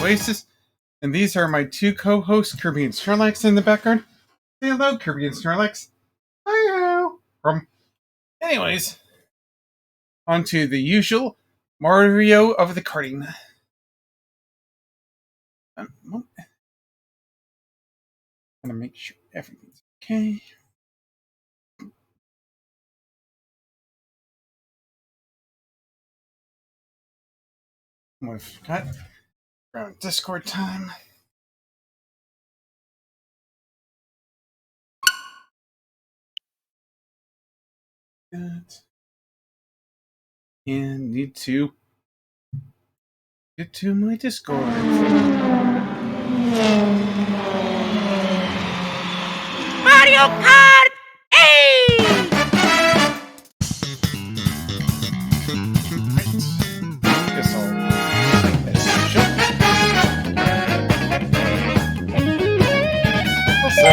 Oasis, and these are my two co-hosts, Kirby and Snorlax, in the background. Say hello, Kirby and Snorlax. Hi-ho! Anyways, on to the usual Mario of the karting. I'm gonna make sure everything's okay. We've got around Discord time. Good. And need to get to my Discord. Mario Kart 8! Guess I'll as usual. Also,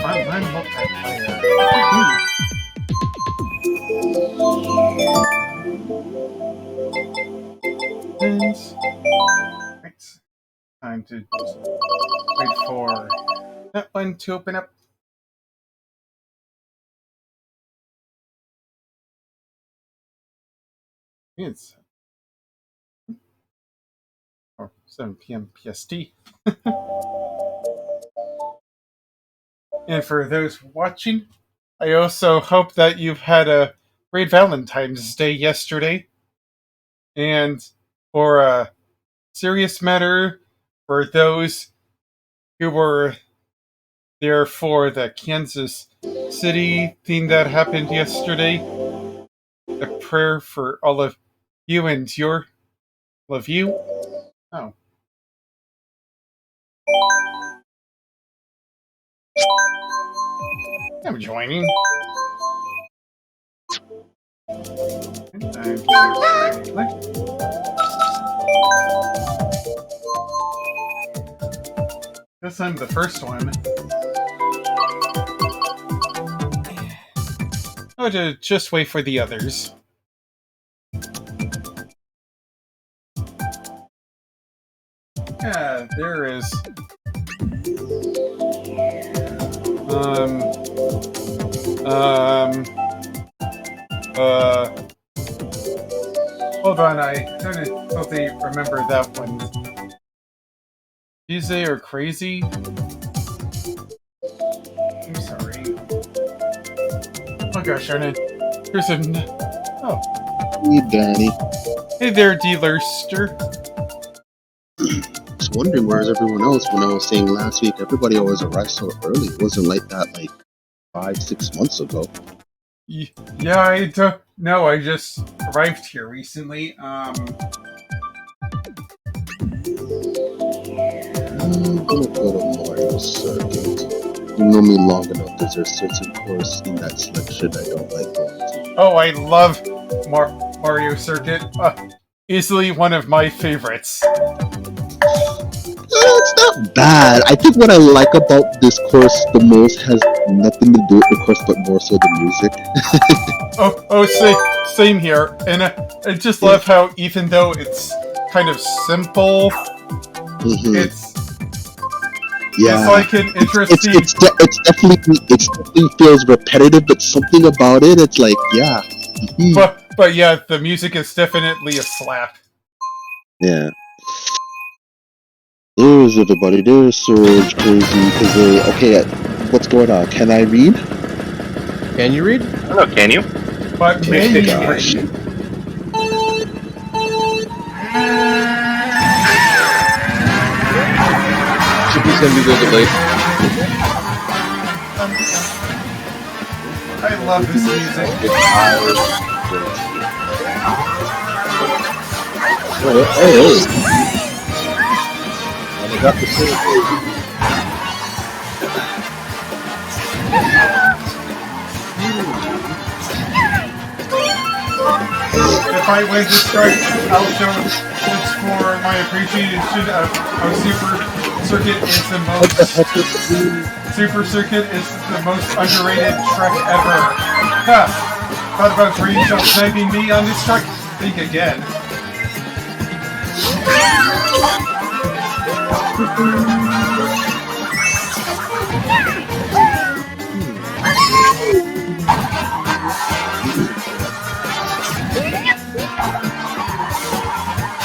online multiplayer. And it's time to wait for that one to open up. It's 7 p.m. PST. And for those watching, I also hope that you've had a great Valentine's Day yesterday. And for a serious matter, for those who were They're for the Kansas City thing that happened yesterday. A prayer for all of you and your all of you. Oh. I'm joining. Guess I'm the first one. Oh, to just wait for the others. Yeah, there is. Um. Hold on, I don't totally remember that one. Tuesday or crazy? I'm sorry. Oh gosh, darn it. Here's a. Oh. Hey, Danny. Hey there, Deluxe. I was wondering where's everyone else when I was saying last week everybody always arrives so early. It wasn't like that like 5-6 months ago. Yeah, I don't know. I just arrived here recently. I'm gonna go to Mario Circuit. You know me long enough because there's certain course in that selection I don't like going to. Oh, I love Mario Circuit. Easily one of my favorites. It's not bad. I think what I like about this course the most has nothing to do with the course, but more so the music. Same here. And I just love how even though it's kind of simple, it's like an interesting. It's definitely feels repetitive, but something about it, it's like yeah. But yeah, the music is definitely a slap. Yeah. There's everybody. There's Surge, Crazy. Okay, what's going on? Can I read? Can you read? Oh, can you? But can you read? Should be sending you the late. I love this music. Hey. And I got the Surge. If I win this strike, I'll show this for my appreciation of how Super Circuit is the most underrated track ever. Ha! Thought about range of sniping me on this track? Think again.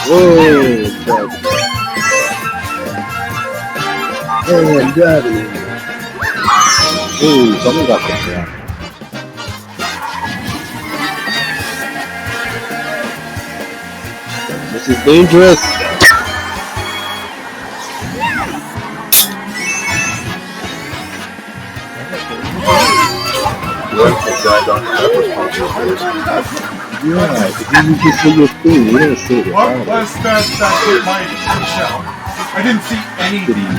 Whoa, God. Oh, God. Oh, someone got that down. This is dangerous. Yeah, you just say your thing. You don't say it. What was that hit my shell? I didn't see anything.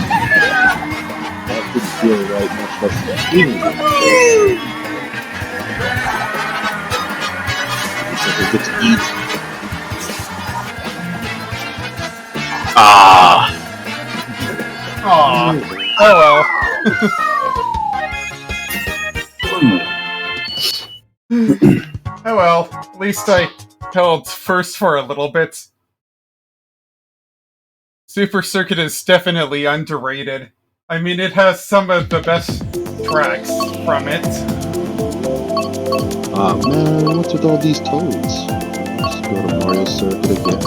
That didn't feel right, much less feeling it. It's like it gets easy. Aww. Oh well. Oh well, at least I held first for a little bit. Super Circuit is definitely underrated. I mean, it has some of the best tracks from it. Ah man, what's with all these toads? Let's go to Mario Circuit again.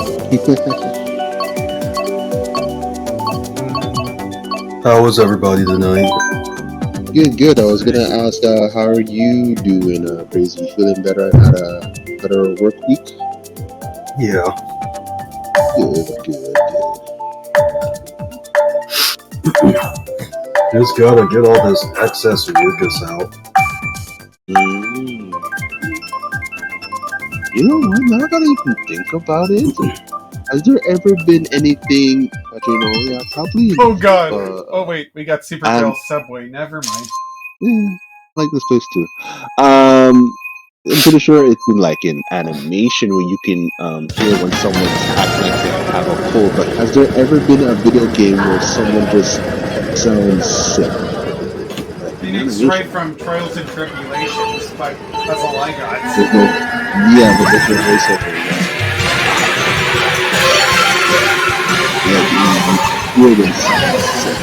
How was everybody tonight? Good. I was gonna ask, how are you doing, Crazy? You feeling better? Had a better work week? Yeah. Good. Just gotta get all this excess mucus out. Mm. You know what? Now I gotta even think about it. Has there ever been anything that yeah, probably. Oh god. Oh wait, we got Supergirl Subway. Never mind. Yeah, I like this place too. I'm pretty sure it's in like an animation where you can hear when someone's acting like they have a cold. But has there ever been a video game where someone just sounds sick? Phoenix Wright from Trials and Tribulations, but that's all I got. There's no, yeah, but there's no voiceover. Yeah, you hear them sound sick.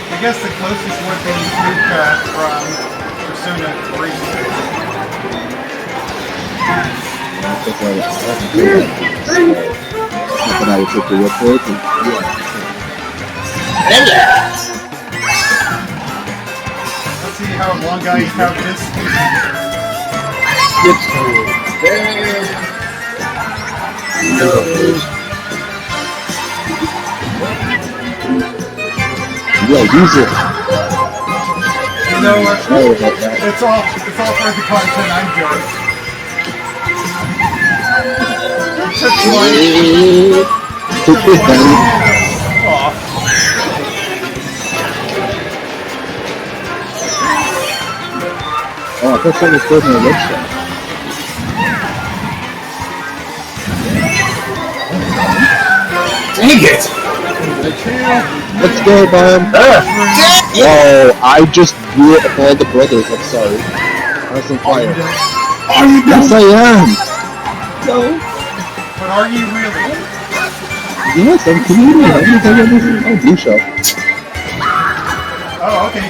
I guess the closest would be Luca from Persona 3. But I would take the report and Let's see how long I have this. yeah, use it. You know what? It's all for the content. I'm good. Took my off. Oh, I thought someone was on my website. Dang it! Let's go, Bomb. Oh, I just blew up all the brothers. I'm sorry. That's on fire. Are you Yes, I am. No. But are you really? Yes, I'm Canadian. I'm Blue Shell. Oh, okay.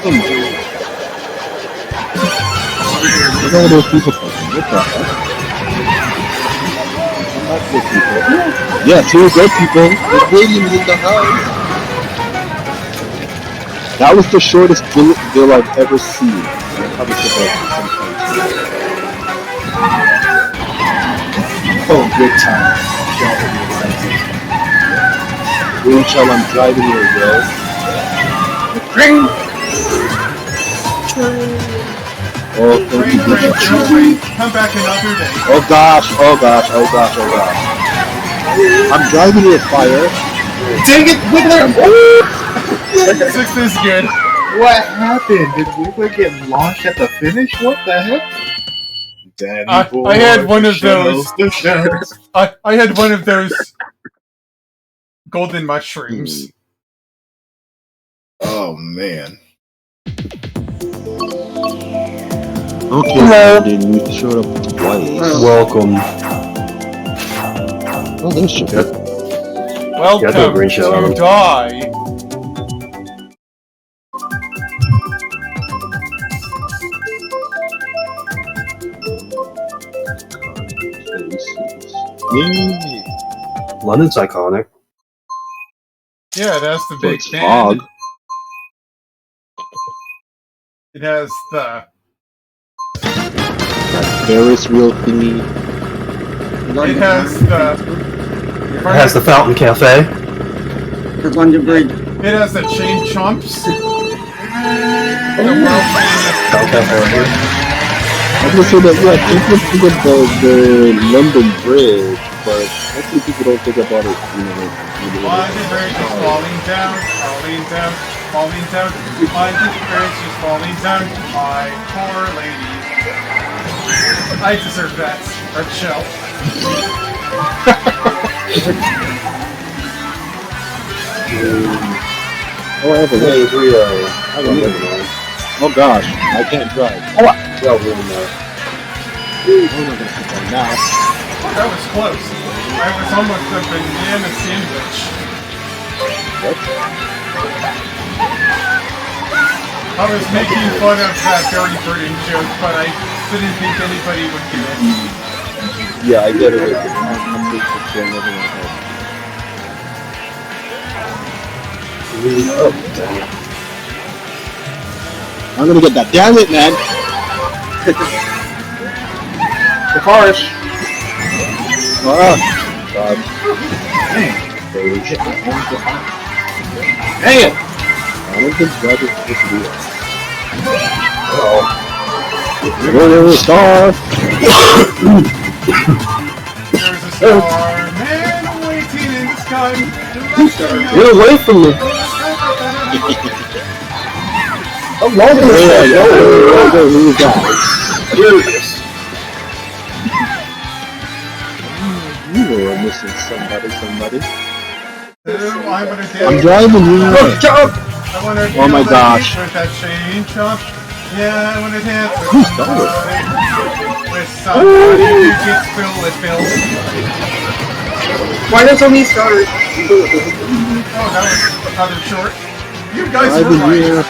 Look at all those people talking. What the heck? Not good people. Yeah, two good people. The Williams in the house. That was the shortest bullet bill I've ever seen. I probably said that sometimes. Oh, good time. Rachel, I'm driving here, yo. Oh, thank you, Train, come back another day. Oh gosh. I'm driving near fire. Dang it, Wiggler! Six is good. What happened? Did Wiggler get launched at the finish? What the heck? Danny boy, I had one of shells, those. the shells. I had one of those golden mushrooms. Oh man. Okay, then you showed up twice. Welcome. Oh, there's sugar. Welcome Yeah, green shell on to them. die. Yeah. London's iconic. Yeah, it has the So big it's fan. fog. It has the That Ferris wheel thingy. It has the. It has the Fountain Cafe. The London Bridge. It has the chain chomps. The world famous. Fountain Cafe right here. I was gonna say that, yeah, people think of the London Bridge, but hopefully people don't think about it, London Bridge is falling down, falling down, falling down. London Bridge is falling down. My poor lady. I deserve that. Red shell. Oh, I have a Hey, Rio. I don't know. Oh gosh, I can't drive. Well, really not. I'm not gonna put on now. That was close. I was almost a banana sandwich. What? I was making fun of that Barry Burton joke, but I didn't think anybody would get it. Yeah, I get it. I'm just going over my head. Oh, damn it. I'm gonna get that. Damn it, man! The cars. Ah, God. Dang. Stage. Dang it! I don't think God is supposed to do that. Oh. There's a star! There's a star man waiting in the sky. Get away from me! I'm logging this Who's that? Furious. You were missing somebody. I'm gonna dance. I'm driving you. Good job! I wanna Oh my feel the gosh. heat with that chain chomp. Yeah, I wanna dance with Who's somebody. that? With somebody who gets filled with bills. Why does only start? Oh, that was rather short. You guys were Driving right. here.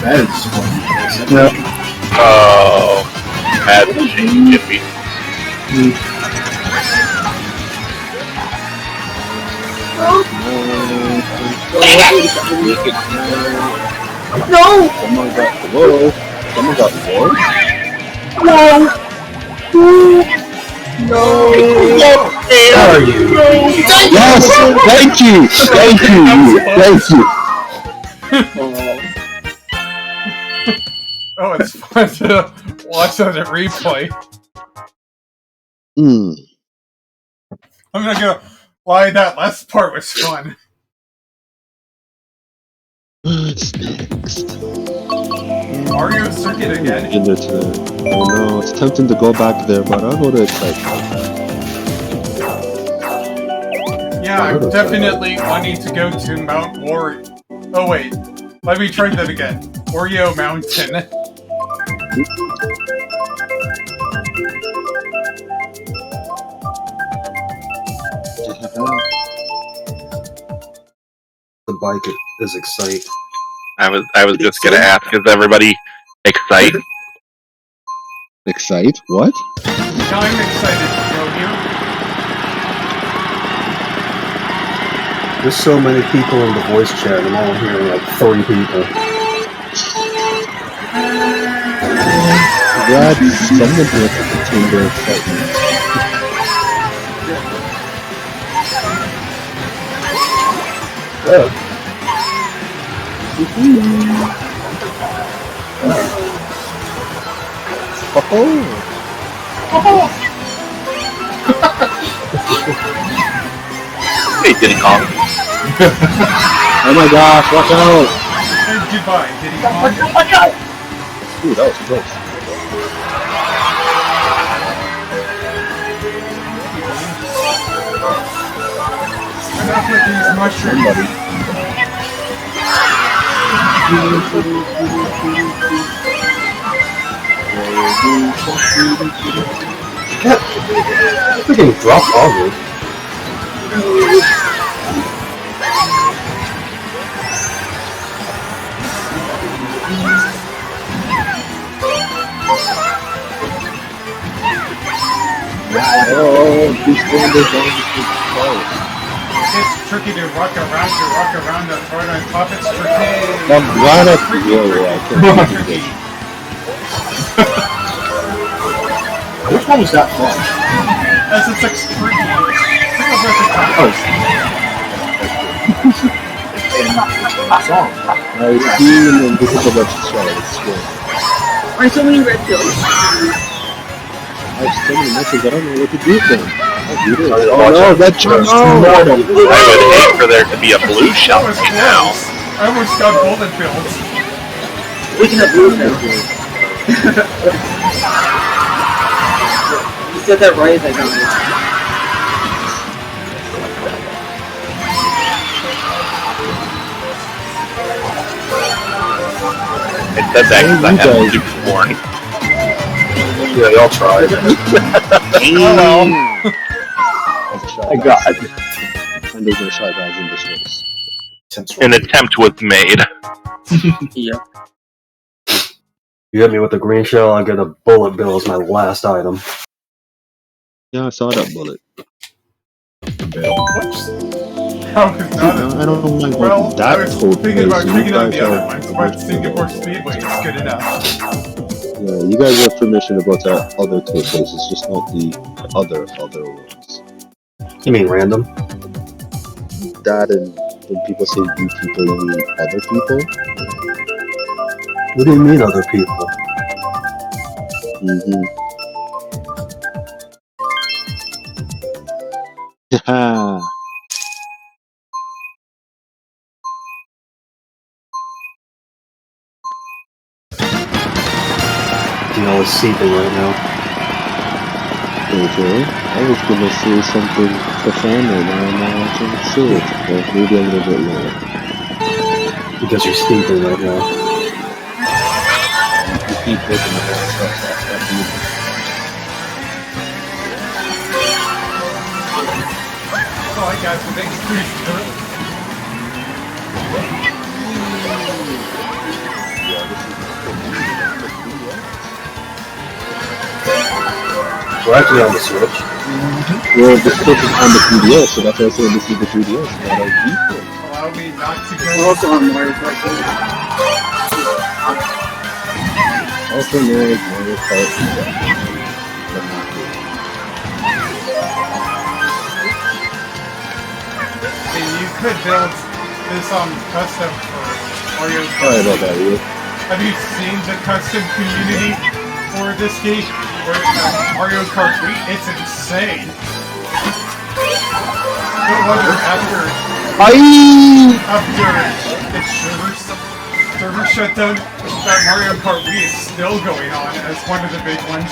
That is funny. Oh, bad machine, Jiffy. No! Someone got whoa. Someone got whoa. How are you? Yes! Thank you! Oh, it's fun to watch on a replay. Hmm. I'm not gonna lie, that last part was fun. What's next? Mario Circuit again. I know, it's tempting to go back there, but I'll go to Excite. Yeah, I'm definitely wanting to go to Mount Wario. Oh wait, let me try that again. Wario Mountain. The bike is Excite. I was just gonna ask, is everybody excited? Excite? What? Yeah, I'm excited to go here. There's so many people in the voice chat, I'm only hearing like 30 people. Glad someone here can contain their excitement. Hey, Diddy Kong. Oh my gosh, watch out! And goodbye, Diddy Kong. Ooh, that was close. Enough with these mushrooms. Freaking drop all Oh, these standards don't just close. It's tricky to rock around the throat on top. It's tricky. I'm glad I can't Tricky. Which one was that from? As it's like tricky. Think of it And song. I've seen an invisible show. It's good. Why so many red pills? I have so many messages, I don't know what to do with them. Oh no, that jump! I would hate for there to be a blue shell was right now. close. I almost got golden pills. We can have blue pills. You said that right, I got it. I said that because I had a super born. Yeah, y'all tried. I got it. And there's no shy guys in this race. An attempt was made. Yeah. You hit me with the green shell, I get a bullet bill as my last item. Yeah, I saw that bullet. Whoops. I was not I don't mind well, like that I was cold thinking about place. checking You out the guys other are- ones, but Singapore Speedway is good enough. Yeah, you guys have permission to go to other cool places, just not the other ones. You mean random? That and when people say you people, you mean other people? What do you mean other people? Mm-hmm. Haha. You know, it's seething right now. Okay. I was gonna say something profound right now, and now I can't say it. But maybe a little bit later. Because you're steeping right now. You keep looking at that stuff. Oh, I got some things pretty early. We're actually on the Switch. Well, the Switch is on the 3DS, so that's why I said this is the 3DS, not a Wii. Allow me not to We're go. also on Mario Kart. Also known as Mario Kart. Hey, you could build this custom for Mario Kart. Sorry about that, Ian. Have you seen the custom community for this game? Or Mario Kart Wii? It's insane. No wonder after the server shutdown, that Mario Kart Wii is still going on as one of the big ones.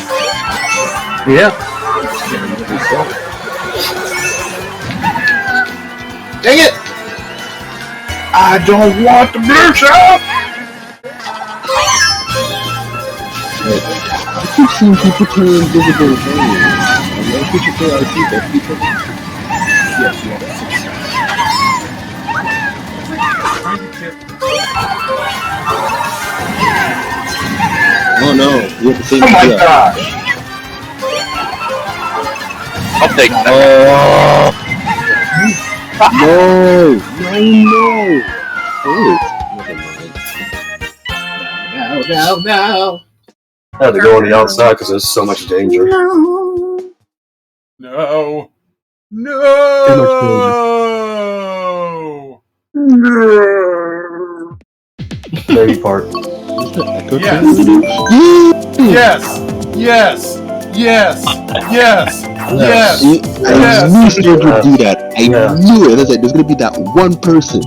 Yeah. Dang it! I don't want the blue shop! I keep seeing people turn invisible things. I know people say I see that people. Yes. Oh no, you have to say Oh my that. gosh! I'll take that. No! Wait, never mind. No. I had to go on the outside because there's so much danger. No. Baby part. Yes. Yes. See, I knew Serge would do that. I Yeah. knew it. I was like, there's gonna be that one person.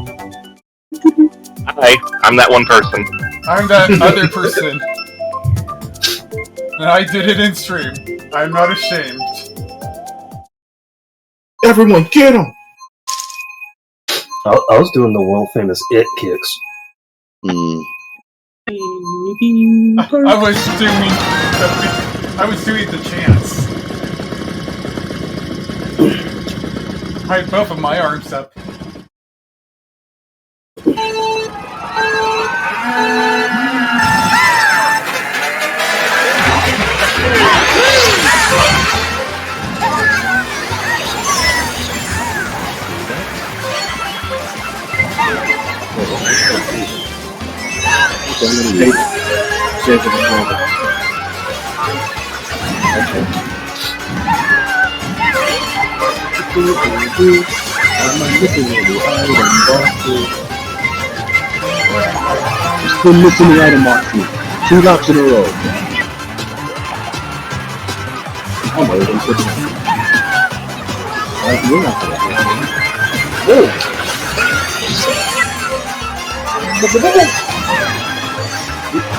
Hi, I'm that one person. I'm that other person. And I did it in stream. I'm not ashamed. Everyone get him! I was doing the world famous it kicks. I was doing the chants. I had both of my arms up. Still missing the item box. 2 laps in a row. Oh my god.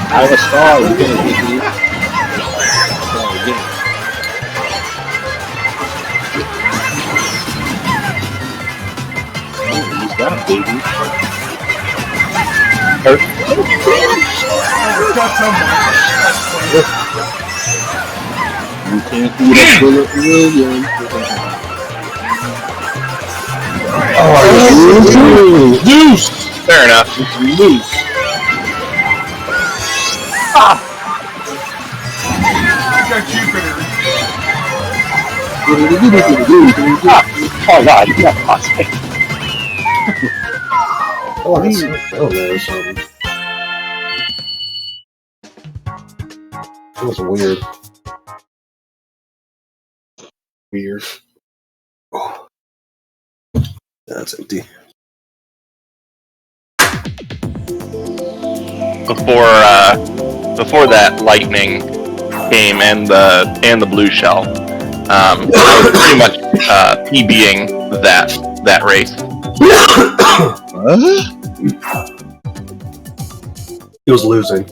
I have a star. You can't get me. Use that, baby. You can't beat a bullet William. Oh, Loose! Fair enough. It's loose. I got Jupiter. Oh god, you got Oh, that's down there or something. It was weird. Weird. Oh. That's empty. Before that lightning came and the blue shell, I was pretty much PBing that race. He was losing.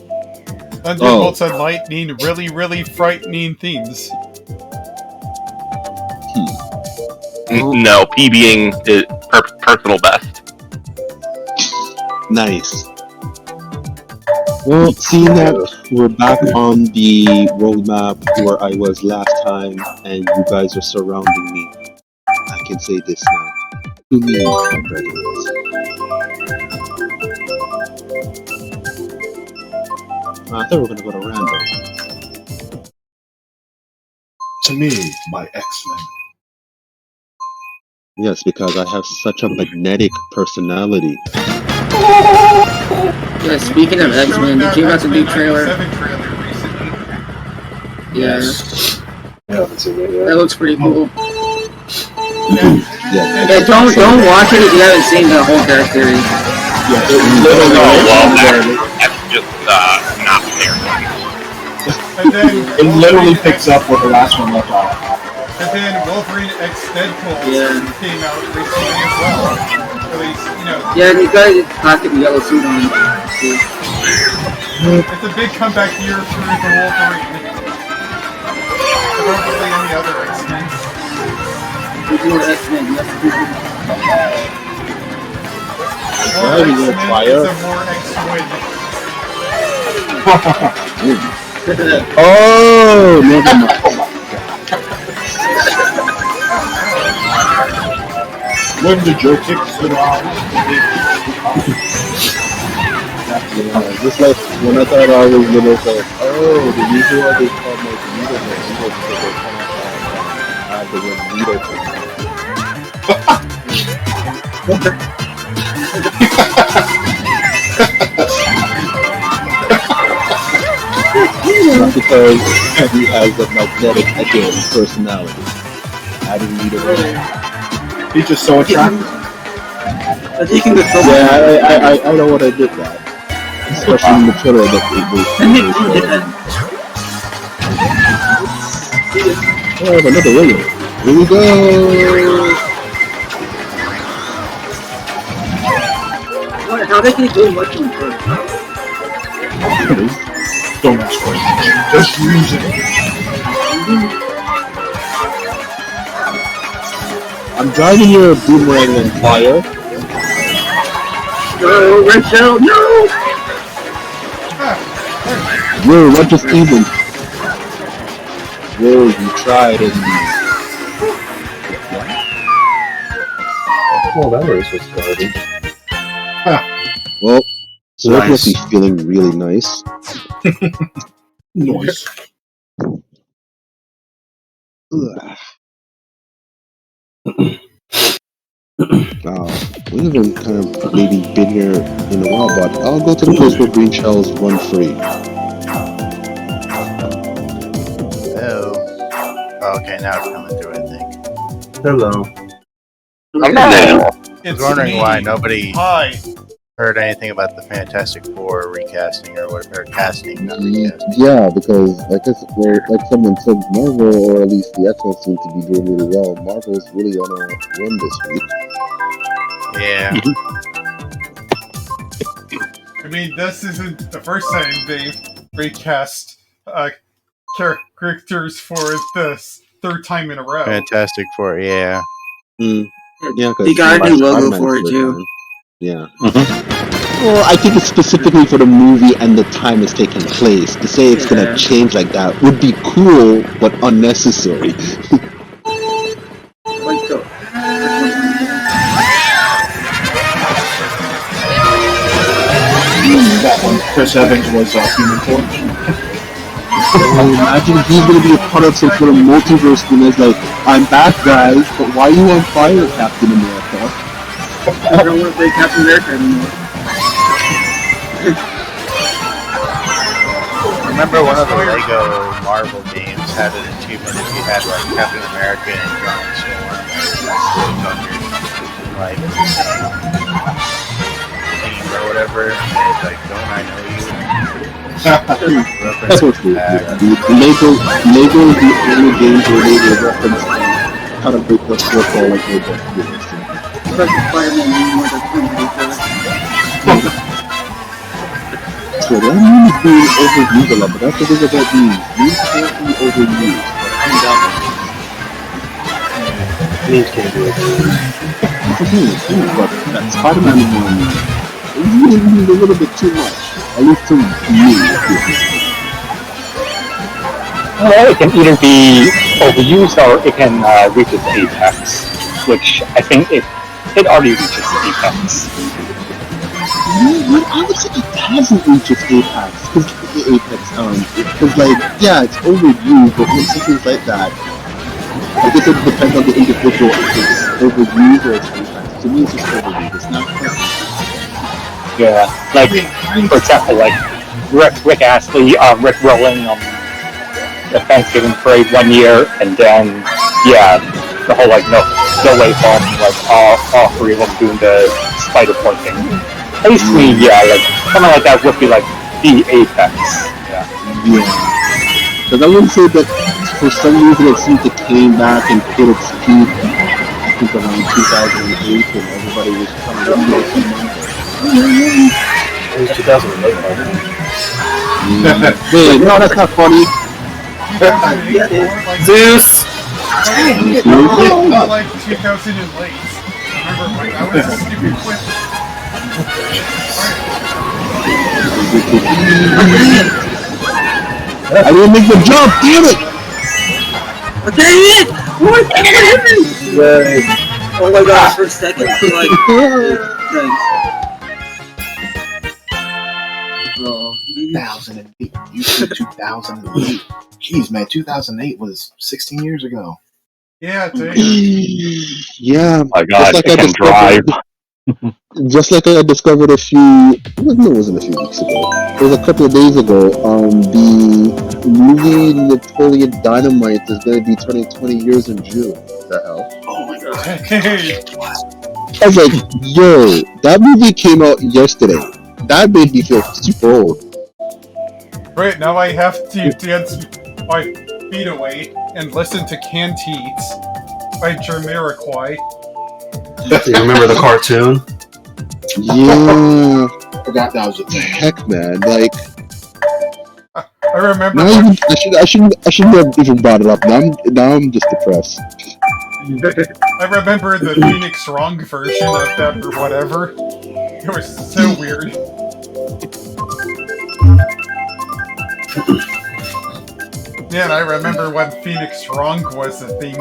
Thunderbolts and lightning, really, really frightening things. No, PBing is personal best. Nice. Well, seeing that we're back on the world map where I was last time, and you guys are surrounding me, I can say this now. To me, my brothers. I thought we were gonna go to random. To me, my X-Men. Yes, because I have such a magnetic personality. Yeah, speaking of X-Men, did you watch the new trailer? Yeah. Yeah, that's it. Yeah. That looks pretty cool. Yeah. Yeah, don't watch it if you haven't seen the whole Dark series. Yeah. That's just not fair. And then It literally picks up where the last one left off. And then Wolverine X Deadpool came out recently as well. At least, you know. Yeah, and he's got his classic yellow suit on. It's a big comeback year for the Wolverine. Probably any other X-Men. There's more X-Men. More X-Men is a more X-Win. Oh, never mind. When the Joe kicks it off. Just like when I thought I was gonna say, oh, the reason why they call my needle because they kind of have the word needle. Not because he has a magnetic again personality. I didn't need it. He's just so attractive. I think in the film. Yeah, I know what I did that. Especially in the trailer that it was. Oh, I have another winner. Here we go! How they can do much in first? Don't ask questions. Just use it. I'm driving your boomerang and fire. No, Red Shell, no! Whoa, what just even? Whoa, you tried and Well, that race was garbage. well, so Nice. that must be feeling really nice. Noise. Wow, we haven't kind of maybe been here in a while, but I'll go to the place where green shells run free. Oh. Okay, now it's coming through, I think. Hello. I'm not I It's was wondering me. why nobody Hi. heard anything about the Fantastic Four recasting or whatever, casting, not recasting. Yeah, because like someone said, Marvel, or at least the X-Men seem to be doing really well. Marvel's really on a run this week. Yeah. I mean, this isn't the first time they've recast characters for the third time in a row. Fantastic Four, yeah. Yeah, They got a new logo for it too. Yeah. Well, I think it's specifically for the movie and the time it's taking place. To say it's gonna change like that would be cool, but unnecessary. Like the That one, Chris Evans was Human Torch. Imagine he's gonna be a part of some sort of multiverse thing. It's like, I'm back, guys, but why are you on fire, Captain America? I don't want to play Captain America anymore. Remember one of the Lego Marvel games had it in 2 minutes. You had like Captain America and Giant Storm on your like team or whatever, and it's like, don't I know you? That's what's good. Lego is the only game where they will reference how to break the fourth wall like Lego. So that mean is being overused a lot, but that's the thing about memes. Memes can't be overused. Memes can't be overused. That's the thing, but that Spider-Man one is a little bit too much. At least to me. Well, it can either be overused or it can reach its apex, which I think it already reaches its apex. I would say it hasn't reached its apex. Because like, yeah, it's overused, but when something's like that, I guess it depends on the individual if it's overused or it's apex. To me, it's just overused. It's not perfect. Yeah, like, for example, like, Rick Astley, Rick rolling the Thanksgiving parade 1 year, and then, yeah, the whole, like, no way home, like, all three of them doing the spider pointing. At least to me, yeah, like, something like that would be, like, the apex. Yeah. Because I wouldn't say that for some reason it seemed to came back and hit its peak, I think around 2008, when everybody was coming up with It was 2008, Wait, no, that's not funny. Zeus! Not like 2008. Remember, like, that was a stupid clip. I didn't make the jump, damn it! Okay, it! Oh my gosh, for a second, I feel like... Oh, 2008. You said 2008. Jeez, man, 2008 was 16 years ago. Yeah, dude. Yeah. My God, it can drive. Just like I discovered no, it wasn't a few weeks ago. It was a couple of days ago. The movie Napoleon Dynamite is going to be turning 20 years in June. What the hell? Oh my god. I was like, yo, that movie came out yesterday. That made me feel super old. Right, now I have to dance my feet away and listen to Canteens by Jamiroquai. Do you remember the cartoon? Yeah. Forgot that was a thing. Heck, man, like. I remember. I shouldn't have even brought it up. Now I'm just depressed. I remember the Phoenix Wrong version of that or whatever. It was so weird. Yeah, and I remember when Phoenix Wrong was a thing.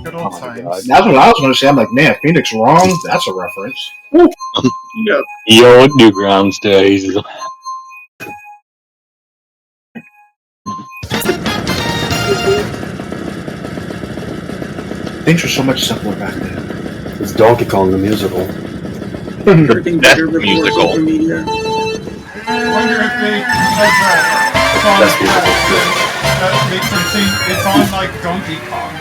Good old times. That's what I was going to say. I'm like, man, Phoenix Wrong? That's a reference. Yep. The old Newgrounds days. Things were so much simpler back then. It's Donkey Kong the musical. Everything That's better before musical. social media. I wonder if they have that that makes them sing it's on like Donkey Kong.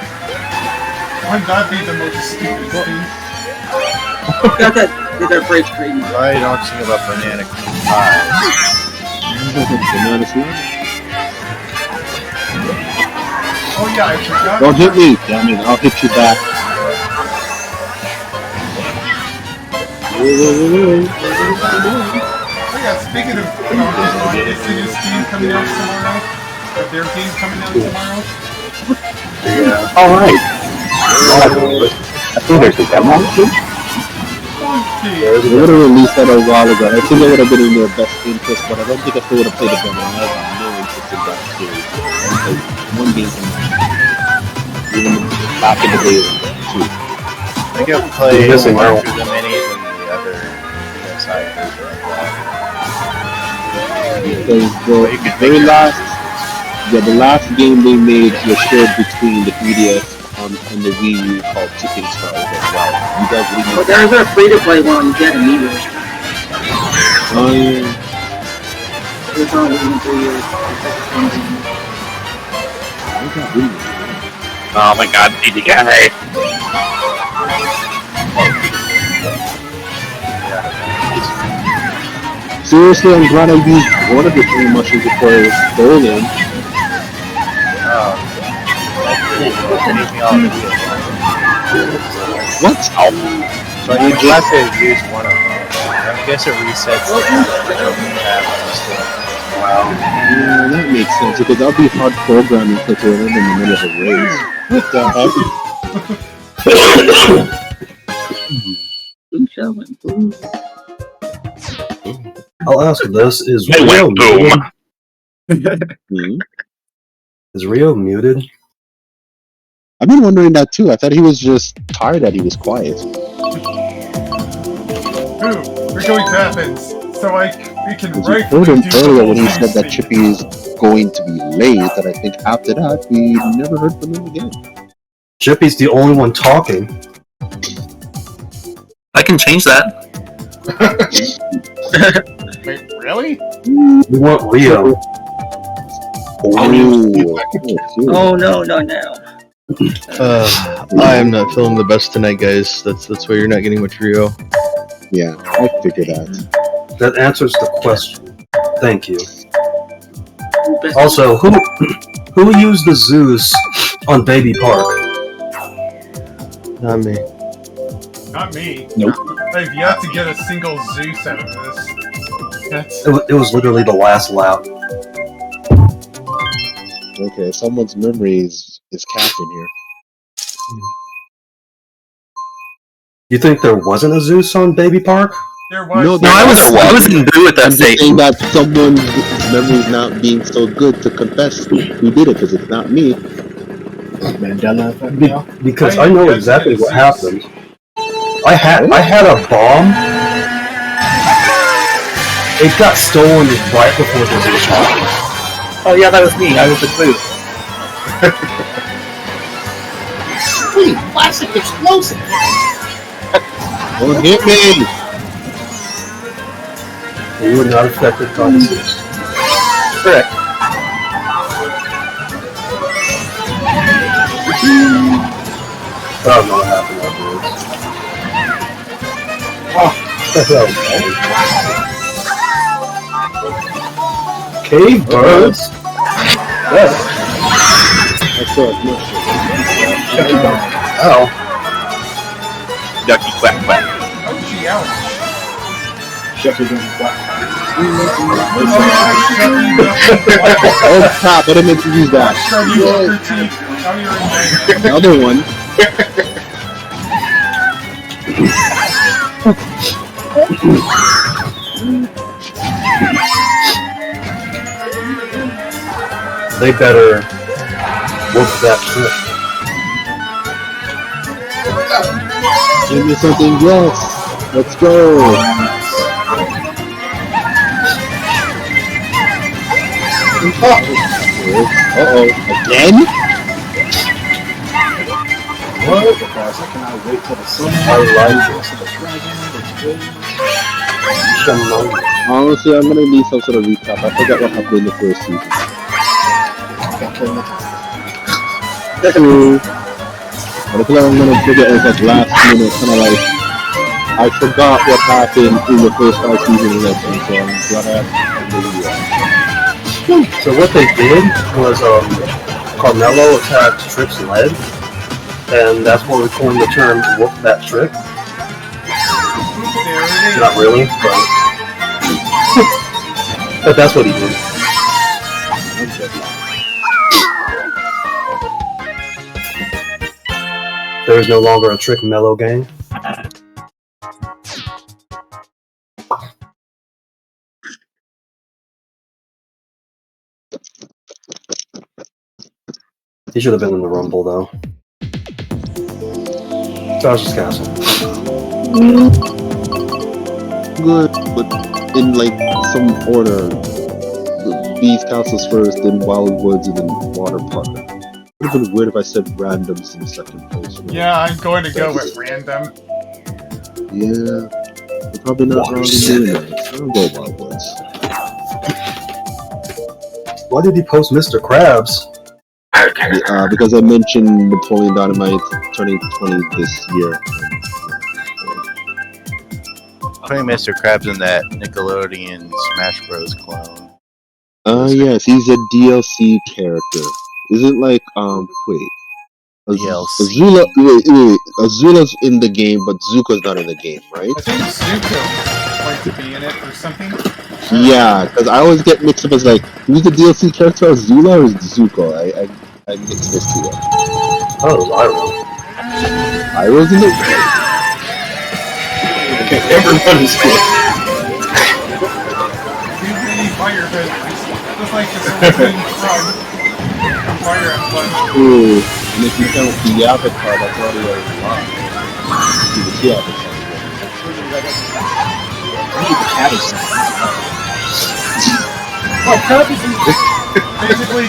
Wouldn't that be the most stupid thing? Got that bridge crazy. Why don't you sing about banana cream pie? Oh yeah, I forgot. Don't hit me, damn it! I'll hit you back. Oh yeah, speaking of Donkey Kong, is his game coming out tomorrow? Is their game coming out tomorrow? Yeah. Alright. I think there's a demo. Donkey! They would have released that a while ago. I think it would have been in their best interest, but I don't think I still would have played the demo. I have no interest in that series. One game from even back in the day. Too. I think I'll play one through the minis and the other PSI version like that. Because the last game they made was shared between the 3DS on the Wii U called Tipping Stars as well. You guys really But there's a free-to-play one you get immediately. It's on within 3 years. Oh my god, DDK. Seriously, I'm glad I used one of the 3 mushrooms before it was stolen. What? But you do have to use one of them. I guess it resets the Wow. Yeah, that makes sense, because that'll be hard programming for to run in the middle of a race. What the I'll ask this: Is It Rio went boom. muted? Is Rio muted? I've been wondering that too. I thought he was just tired that he was quiet. Ooh, we're going to Athens, so we can Because we rightfully heard him do the earlier whole when he thing. said that Chippy's going to be late, that I think after that, we never heard from him again. Chippy's the only one talking. I can change that. Wait, really? We want Rio. Oh no. I am not feeling the best tonight, guys. That's why you're not getting much Rio. Yeah, I figured that. That answers the question. Thank you. Also, who used the Zeus on Baby Park? Not me. Not me. Nope. I've yet to get a single Zeus out of this. That's... It was literally the last lap. Okay, someone's memory is capping here. You think there wasn't a Zeus on Baby Park? There was. No, I was in agree with that I'm just saying statement. that someone's memory's not being so good to confess who did it, because it's not me. Mandela effect now? Because I know exactly what happened. I had a bomb. It got stolen right before the Zeus happened. Oh yeah, that was me. I was the clue. Sweet plastic explosive. Don't hit me! You were not affected by the Zeus. Correct. I don't know what happened afterwards. Cave birds? Yes. I saw it, no shit. Oh. Ducky quack quack. Oh, gee, ouch. Shepherd and Black. Oh crap, I didn't mean to use that. Another one. They better work that trick. Give me something, yes. Let's go. Uh-oh, again? What? Guys, I cannot wait till the sun. I like it. Honestly, I'm gonna need some sort of recap. I forgot what happened in the first season. True. But I feel like I'm gonna figure it like last minute, kinda like I forgot what happened in the first 5 seasons of this, and so I'm gonna have to do that. So what they did was Carmelo attacked Trick's leg, and that's where we coined the term "whoop that trick." Not really, but that's what he did. There is no longer a Trick Mellow gang. He should have been in the Rumble, though. Tasha's Castle. Good, but in like some order. These castles first, then Wildwoods, and then Water Park. would have been weird if I said randoms in the second place. Right? Yeah, I'm going to go with random. Yeah. You're probably not wrong in doing that. I'll go Wild Woods. Why did he post Mr. Krabs? Because I mentioned Napoleon Dynamite turning 20 this year. Putting Mr. Krabs in that Nickelodeon Smash Bros. Clone. Yes, he's a DLC character. Isn't like, wait. DLC. Azula's in the game, but Zuko's not in the game, right? I think Zuko might be in it or something. Yeah, because I always get mixed up as like, who's the DLC character, Azula or Zuko? I mix those two up. Oh, it was Iroh's in it? Okay, everyone is good. Too many fire vendors. Just like the Sylvan Frog. Fire Emblem. Ooh, and if you count the avatar, that's already a lot. See the two avatar. I need the cat is Oh, Kirby is basically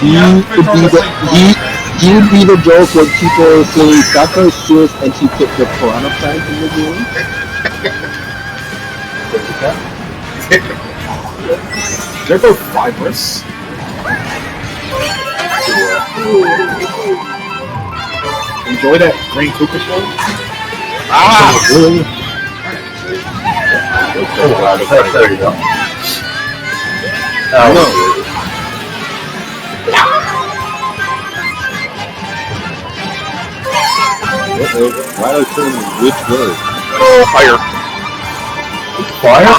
He would be the joke when people say that guy's serious and he put the piranha plant in the game. They're both fibrous. Enjoy that green Koopa show. Really? There you go. No. Why are you saying which word? Oh, fire. Fire?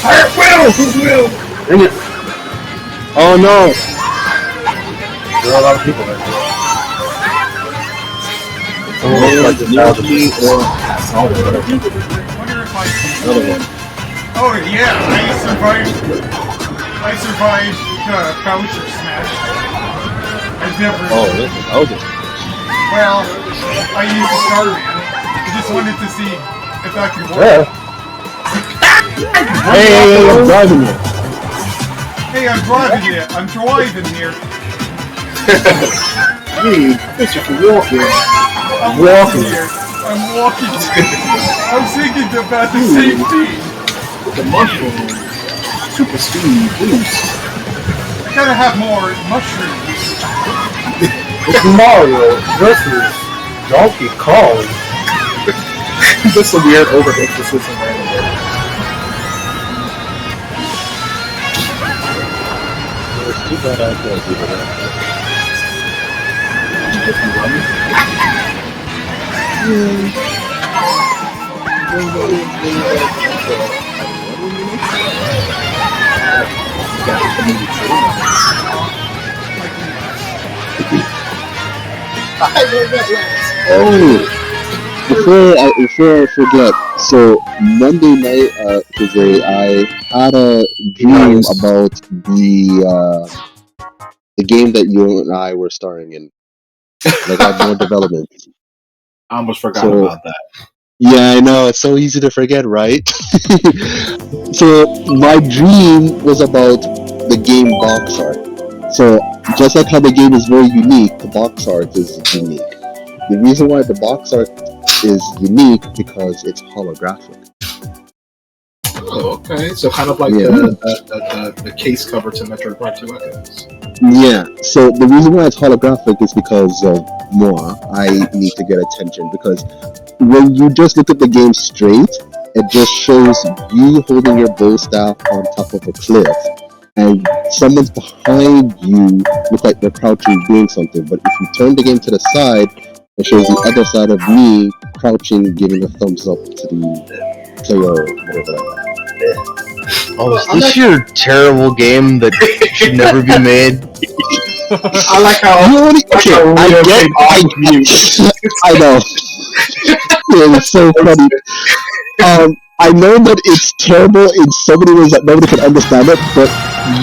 Fire! Will! Dang it. Oh no! There are a lot of people there. Someone looks like this house. wonder if Another one. Oh yeah, I survived Bowser Smash. I've never. Oh, this is Bowser. Well, I used the Starman. I just wanted to see if that could work. Yeah. Hey, I'm driving you. Hey, I'm driving here. I'm driving here. Hey, Christopher walking. I'm walking here. I'm walking here. I'm thinking about the same thing. The mushroom. Super speed boost. I gotta have more mushrooms. It's Mario versus Donkey Kong. Just a weird overemphasis on random words. It's too bad I can't do that. Just be running. Oh, before I forget, so Monday night, Jose, I had a dream about the game that you and I were starring in. Like, I had more development. I almost forgot about that. Yeah, I know, it's so easy to forget, right? So, my dream was about the game box art. So, just like how the game is very unique, the box art is unique. The reason why the box art is unique because it's holographic. Oh, okay. So kind of like the case cover to Metroid Prime 2 Echoes. Yeah, so the reason why it's holographic is because of more. I need to get attention because when you just look at the game straight, it just shows you holding your bow staff on top of a cliff. And someone's behind you, look like they're crouching doing something. But if you turn the game to the side, it shows the other side of me crouching, giving a thumbs up to the player or whatever like that. Oh, is this your terrible game that should never be made? I like how I know. It's so funny. I know that it's terrible in so many ways that nobody can understand it, but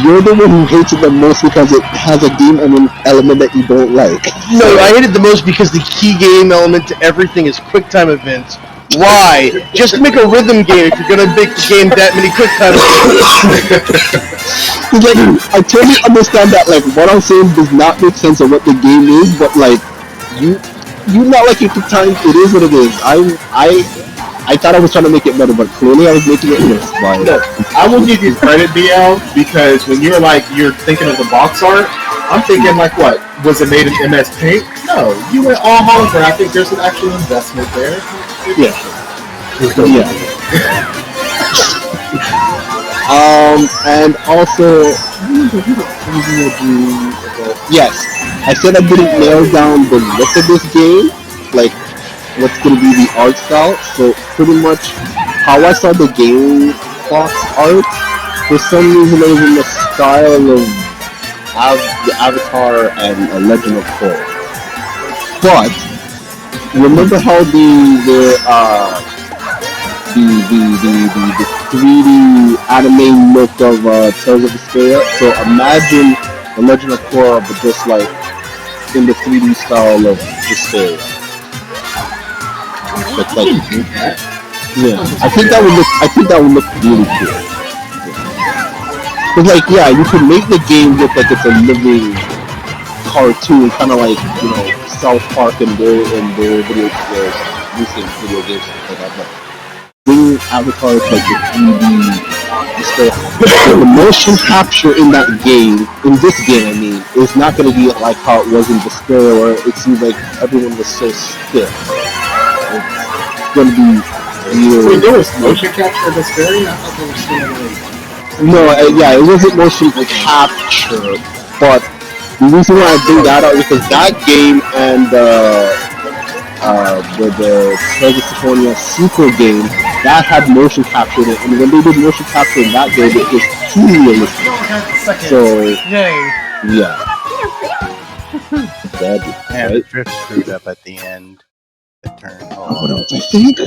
you're the one who hates it the most because it has a game element that you don't like. No, I hate it the most because the key game element to everything is QuickTime events, Why? Just make a rhythm game if you're gonna make the game that many quick time Like, I totally understand that, like, what I'm saying does not make sense of what the game is, but, like, you not like it times, it is what it is. I thought I was trying to make it better, but clearly I was making it worse. Look, I will give you credit, BL, because when you're thinking of the box art, I'm thinking like, what? Was it made in MS Paint? No, you went all holographic. There's an actual investment there. Yeah. And also, yes, I said I didn't nail down the look of this game, like what's going to be the art style. So pretty much how I saw the game box art, for some reason it was in the style of the Avatar and a Legend of Korra. But remember how the 3D anime look of Tales of Vesperia? So imagine the Legend of Korra, but just like in the 3D style of Vesperia. It's like, yeah, I think that would look really cool. Cause like, yeah, you can make the game look like it's a living cartoon, kind of like, you know, South Park and their video games, recent video games and like that. But bringing Avatar to like the 3D display, the motion capture in that game, in this game, I mean, is not going to be like how it was in Vesperia, where it seems like everyone was so stiff. It's going to be weird. Wait, there was motion capture in Vesperia? I thought there was still like... No, yeah, it wasn't motion capture, but the reason why I bring that up is because that game and the Tales of Symphonia sequel game, that had motion capture in it, and when they did motion capture in that game, it was too realistic. So, yay! Yeah. And the drift screwed up at the end. The turn. What else? I think.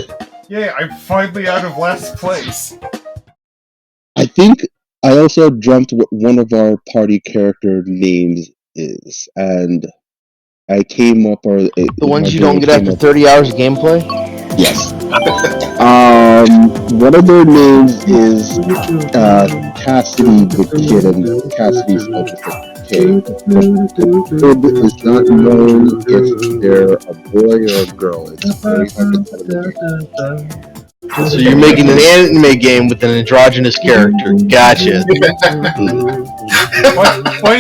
Yay! I'm finally out of last place. I think I also dreamt what one of our party character names is, and I came up or the ones you don't get after 30 hours of gameplay. Yes. One of their names is Cassidy the Kid, and Cassidy's spelled with a K. But it is not known if they're a boy or a girl. It's very hard to tell in the game. So you're making an anime game with an androgynous character. Gotcha. Why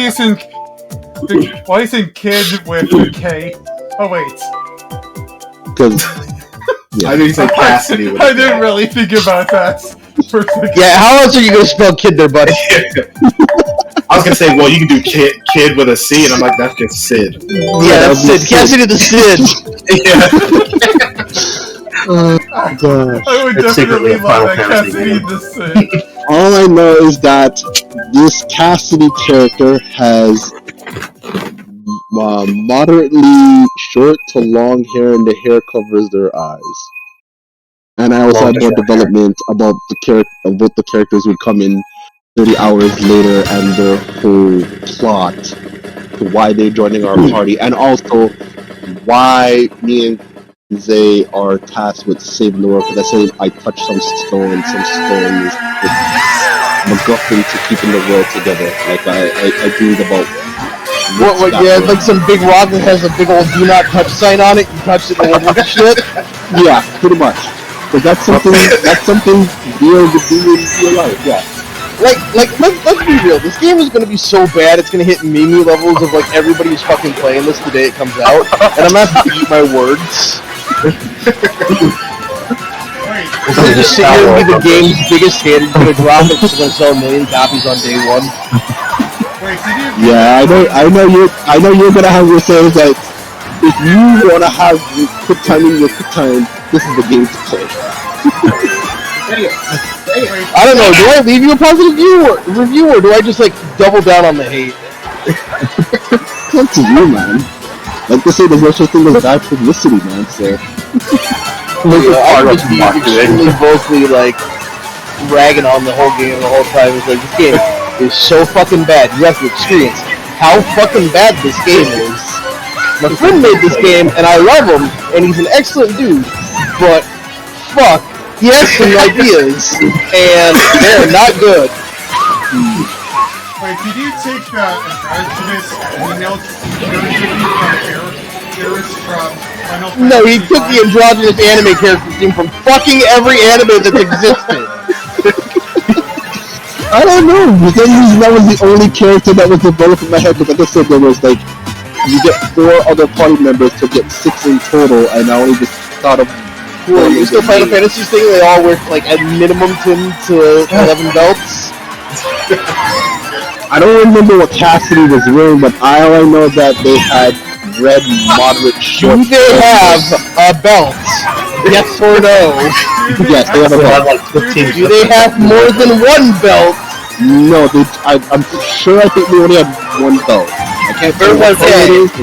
isn't kid with a K? Oh wait. Because I didn't say Cassidy. I didn't really think about that. Yeah, how else are you gonna spell kid there, buddy? I was gonna say, well, you can do kid with a C, and I'm like, that's just Sid. Yeah, that's Sid. Cassidy the Sid. Yeah. Gosh. I would definitely love that Cassidy the Sid. All I know is that this Cassidy character has moderately short to long hair, and the hair covers their eyes. And I also had more development about what the characters would come in 30 hours later and their whole plot to why they're joining our party, and also why me and they are tasked with saving the world. Because I say I touched some stone is MacGuffin to keeping the world together. Like I dreamed about. What? Yeah, like some big rock that has a big old "Do Not Touch" sign on it. You touch it, and it shit. Yeah, pretty much. But that's something real to do in real life. Yeah. Like, let's be real. This game is gonna be so bad, it's gonna hit meme levels of like everybody who's fucking playing this the day it comes out, and I'm gonna have to eat my words. Just sit here and be the game's biggest hit. It's gonna drop. It's gonna sell 1 million copies on day one. Yeah, I know you're gonna have your saying that if you wanna have quick time in your quick time, this is the game to play. I don't know. Do I leave you a positive review, or do I just like double down on the hate? It's up to you, man. Like they say, there's no such thing as bad publicity, man. So I'll just be extremely vocally like ragging on the whole game the whole time. It's like, this game is so fucking bad. You have to experience how fucking bad this game is. My friend made this game, and I love him, and he's an excellent dude, but fuck, he has some ideas, and they're not good. Wait, did you take Androgynous female characters from Final Fantasy? No, he took the androgynous anime character theme from fucking every anime that's existed. I don't know. For some reason, that was the only character that was developed in my head. Because like I said, there was like you get 4 other party members to get 6 in total, and I only just thought of. Well, you still Final Fantasy thing? They all wear like at minimum 10 to 11 belts. I don't remember what Cassidy was wearing, but I only know that they had red moderate shorts. Do they have a belt? Yes or no? Yes, they have a belt. Like 15. Do they have more than one belt? No, I'm sure I think they only had 1 belt. I can't tell what color it is.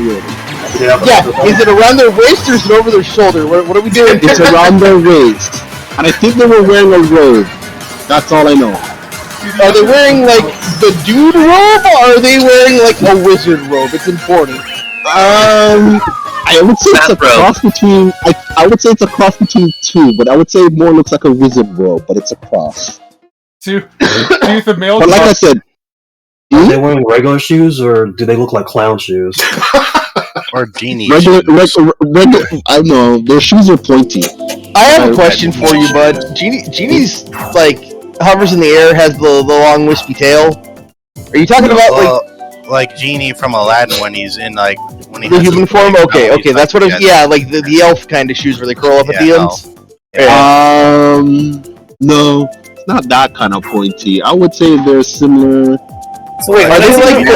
Yeah, is it around their waist or is it over their shoulder? What are we doing? It's around their waist. And I think they were wearing a robe. That's all I know. Are they wearing like the dude robe or are they wearing like a wizard robe? It's important. I would say it's a cross between. I would say it's a cross between 2, but I would say it more looks like a wizard robe, but it's a cross. To the male. But like I said, are they wearing regular shoes or do they look like clown shoes? Or genie regular. I know their shoes are pointy. I have a question for you, bud. Genie's like hovers in the air, has the long wispy tail. Are you talking about like Genie from Aladdin when he's in like when he the has human his form? blade, Okay, how okay, he's, that's what I was. Yeah, like the elf kind of shoes where they curl up at the ends. No, it's not that kind of pointy. I would say they're similar. So wait, are they like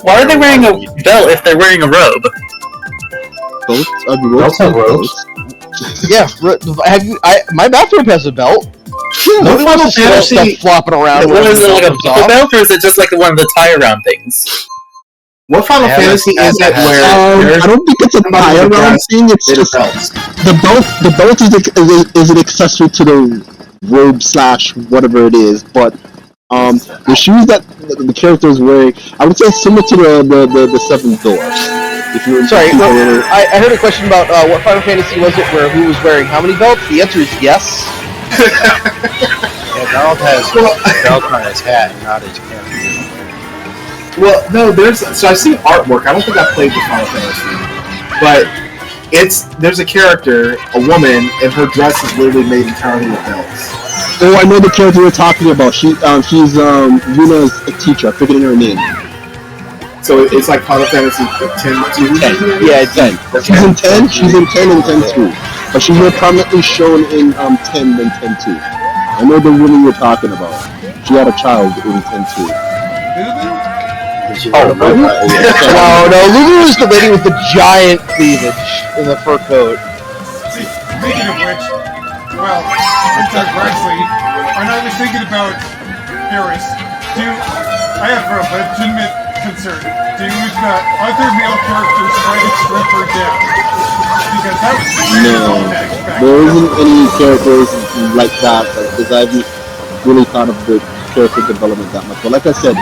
why are they wearing a belt if they're wearing a robe? Belts? Belts have robes. Yeah, have you? My bathrobe has a belt. No Final Fantasy flopping around. What is it, like a belt, or is it just like one of the tie around things? What Final Fantasy is it where I don't think it's a tie around thing. It's just the belt. The belt is an accessory to the robe / whatever it is. But the shoes that the character is wearing, I would say similar to the 7th door. If you're sorry, I heard a question about what Final Fantasy was it where who was wearing how many belts? The answer is yes. Yeah, Donald has a belt on his hat, not his character. Well, no, so I've seen artwork. I don't think I played the Final Fantasy, but there's a character, a woman, and her dress is literally made entirely with belts. Oh, I know the character we're talking about. She's Yuna's a teacher. I forget her name. So it's like Final Fantasy 10. Yeah, 10. She's in 10. She's in 10 and 10-2. But she's more prominently shown in 10 than 10-2. I know the woman you're talking about. She had a child in 10-2. Oh, no, Lulu is the lady with the giant cleavage in the fur coat. Speaking of which, well, actually, when I was thinking about Paris, I have a legitimate concern. Do other male characters try to strip her down? Because that was there isn't any characters like that because I haven't really thought of the character development that much. But like I said,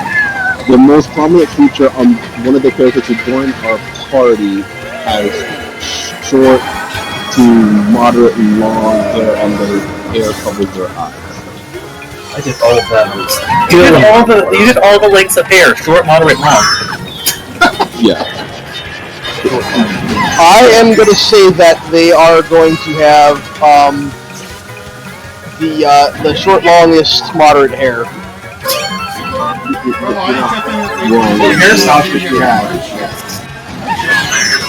the most prominent feature on one of the characters who joined our party has short to moderate and long hair, and the hair covers their eyes. I did all of that. You did all the lengths of hair, short, moderate, long. Yeah. I am going to say that they are going to have the short, longest, moderate hair. The hairstyle should be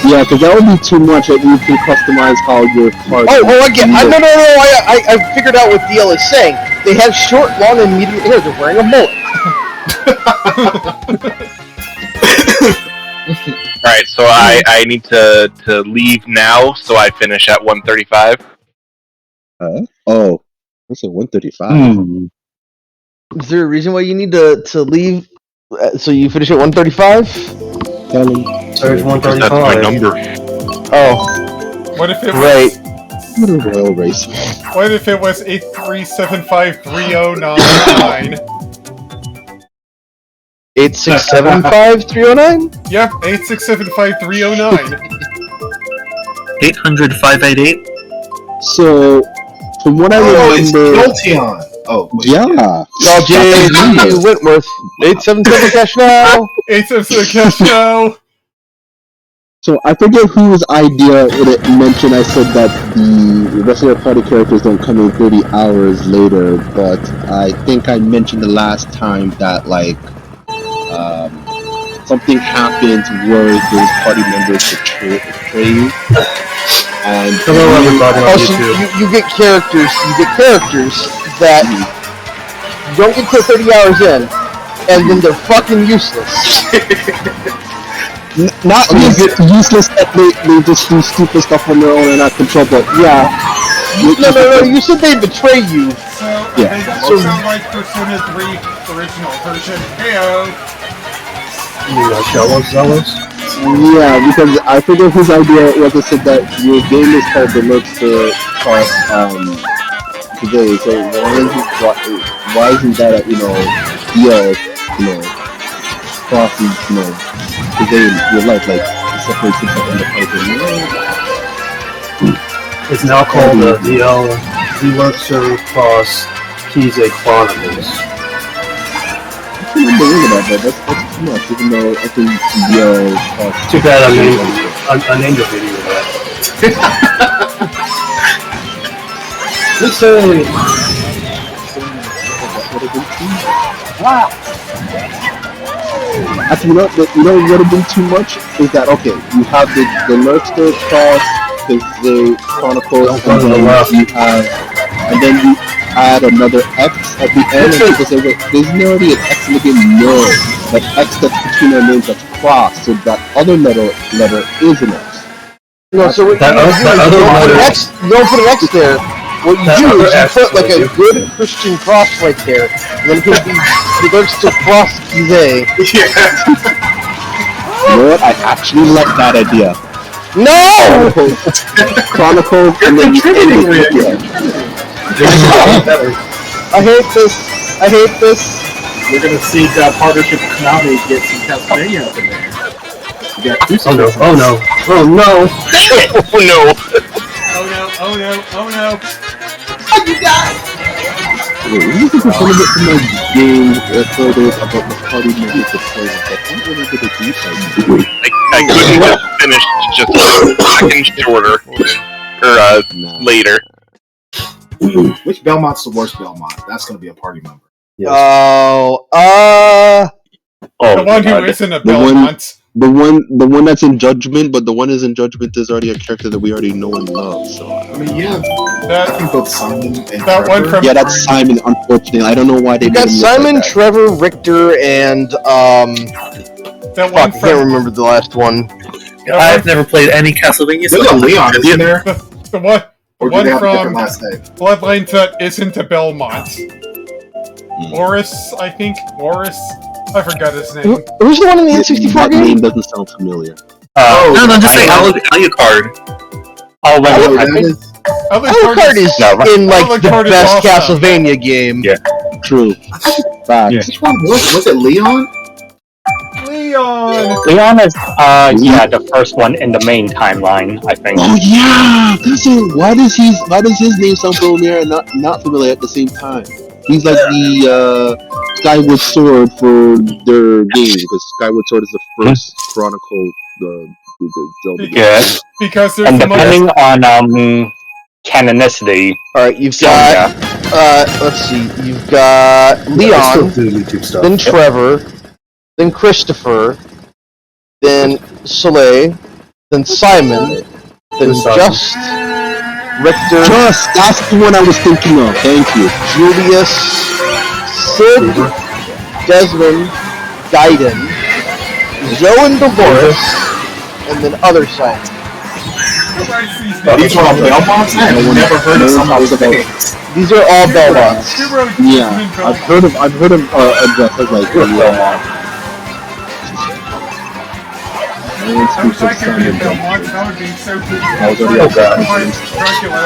Yeah, because that would be too much that you can customize how your part. Oh, again, no. I figured out what DL is saying. They have short, long, and medium hair. They're wearing a mullet. Alright, so I need to leave now, so I finish at 1:35. Oh, that's at 1:35. Is there a reason why you need to leave? So you finish at 1:35? Tell him. Surge 135. That's my number. Oh. What if it was... Right. What a rail race. What if it was 8375309? 8675309? Yep, 8675309. 800-588. So From what I Oh, it's remember, Jolteon. Oh, wait. yeah. Y'all, J. Whitworth. 877 cash now. 877 cash now. So I forget whose idea it mentioned. I said that the rest of the party characters don't come in 30 hours later, but I think I mentioned the last time that like something happens where those party members betray you, and Hello, everybody on Oh, so YouTube. you get characters. You get characters that don't get to 30 hours in, and then they're fucking useless. not useless that they just do stupid stuff on their own and not control, but yeah. No. You said they betray you. So, Yeah. they don't sound like Persona 3 original version. Heyo! Zealous? Yeah, because I forget whose idea it was. It said that your game is called Deluxe today, so why isn't that a, deal, crosses, today in your life, like separate yourself from the person? It's now called the Deluxe Cross Kize Chronicles. I can't remember that, but that's too much, even though I think Too bad I named a video that. Listen! Wow! Actually, you know what would have been too much is that okay, you have the Lurkster Cross, the Chronicles, and then you add another X at the end, and people say, wait, isn't there already an X in the game? No, that X that's between our names that's crossed, so that other letter is an X. No, so what you don't put an X there. What you do is you put like a good Christian cross right there, and then it can be the cross Kize. You know what? I actually like that idea. No! Chronicles and then you edit it. I hate this. We're gonna see that partnership with Konami get some Castlevania up in there. You got two Oh no. Oh no! Wait, this is a little bit from my game photos about the party members deployment. I'm really good at these I couldn't just finish just a second shorter. Or, later. Which Belmont's the worst Belmont? That's gonna be a party member. Yes. The one who isn't a Belmont. The one that's in Judgment, but the one is in Judgment is already a character that we already know and love. So I mean, yeah, that I think both Simon and that one from that's Simon. Unfortunately, I don't know why they got Simon, like Trevor, Richter, and that one. I can't remember the last one. I've never played any Castlevania. There's a Leon, isn't there? The one from last name? Bloodlines that isn't a Belmont. Morris, I think. I forgot his name. Who's the one in the N64 that game? name doesn't sound familiar. No, just say Alucard. Alucard is in like the best Castlevania game. Yeah, true. Which one was it? Leon? Leon is the first one in the main timeline, I think. Oh yeah, why does his name sound familiar and not familiar at the same time? He's like the Skyward Sword for their game, because Skyward Sword is the first Chronicle, the Zelda game. Yeah, because there's and depending on canonicity. All right, you've got let's see, you've got Leon, then Trevor, then Christopher, then Soleil, then Simon, then Just, Richter, that's the one I was thinking of. Thank you. Julius, Sid, Desmond, Gaiden, Joe and Dolores, and then other Simon. These are all Belmonts? I've never heard of some of those names. These are all Belmonts. Yeah, I've heard of addresses like Belmont. If I could be a Belmont, that would be so good. Dracula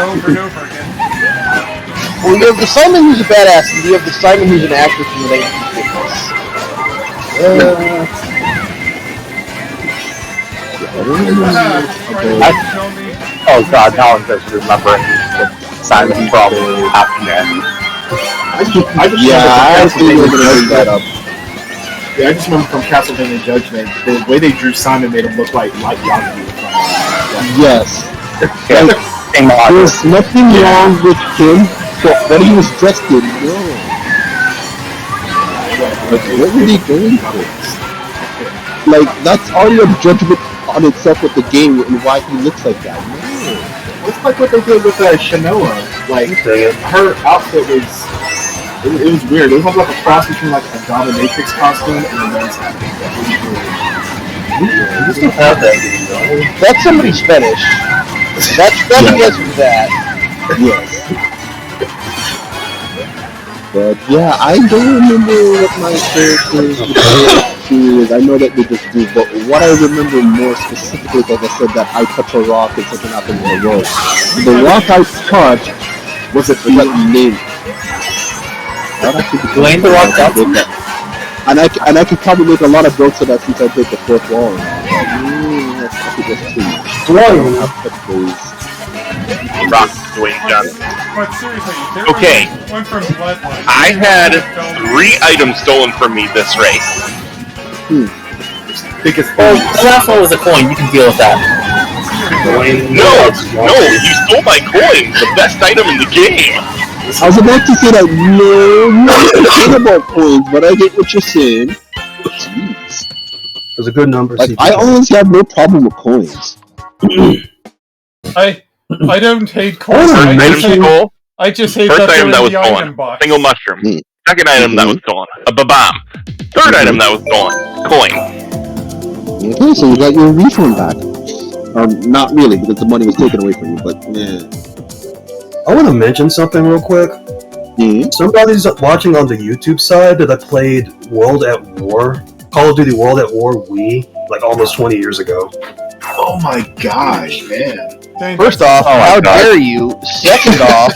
over and over again. Well, you have the Simon who's a badass, and you have the Simon who's an actor from the 1950s. Oh god, now I'm just remembering. silent from happening there. I just that up. Yeah, I just remember from Castlevania Judgment, the way they drew Simon made him look like Yagi. Yes. Yeah. There's nothing wrong with him, but what he was dressed in, no. Like, what were they going for? Like, that's already a judgment on itself with the game and why he looks like that. No. It's like what they did with Shanoa. Like, her outfit was... It was weird. It was like a cross between like a dominatrix costume and a man's outfit. You still have that game, though. That's somebody's fetish. That's yes with that. Yes. But yeah, I don't remember what my character's is. I know that they just do, but what I remember more specifically, like I said, that I touch a rock and something happens in the road. The rock I touched was a name. Dwayne the Rock Johnson. And I could probably make a lot of jokes of that since I break the fourth wall. That's just too much. Rock Dwayne Johnson. But seriously, there Okay. was one from Bloodline. I had 3 items stolen from me this race. Oh, the last one was a coin. You can deal with that. No, you stole my coin, the best item in the game. I was about to say that, no, you're not thinking about coins, but I get what you're saying. Jeez. There's a good number. Like, I honestly have no problem with coins. I don't hate coins. I just hate First that item that was the item stolen, box. single mushroom. Second item that was stolen, a bomb. Third item that was stolen, coin. Okay, so you got your refund back. Not really, because the money was taken away from you, but yeah. I want to mention something real quick. Somebody's watching on the YouTube side that I played World at War, Call of Duty World at War Wii, like almost 20 years ago. Oh my gosh, man. First off, how dare you? Second off,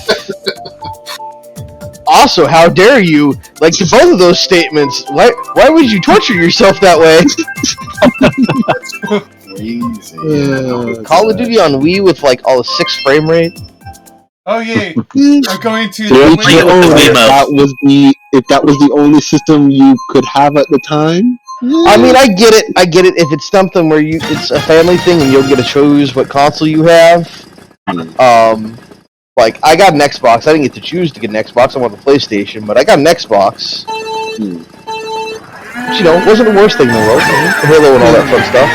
also, how dare you? Like, to both of those statements, why would you torture yourself that way? Crazy. Call of Duty on Wii with, like, all the 6 frame rate? Oh yeah, I'm going to. If that was the only system you could have at the time. I mean, I get it. If it's something where it's a family thing and you'll get to choose what console you have. Like, I got an Xbox. I didn't get to choose to get an Xbox. I wanted the PlayStation, but I got an Xbox. Which, wasn't the worst thing in the world. Halo and all that fun stuff.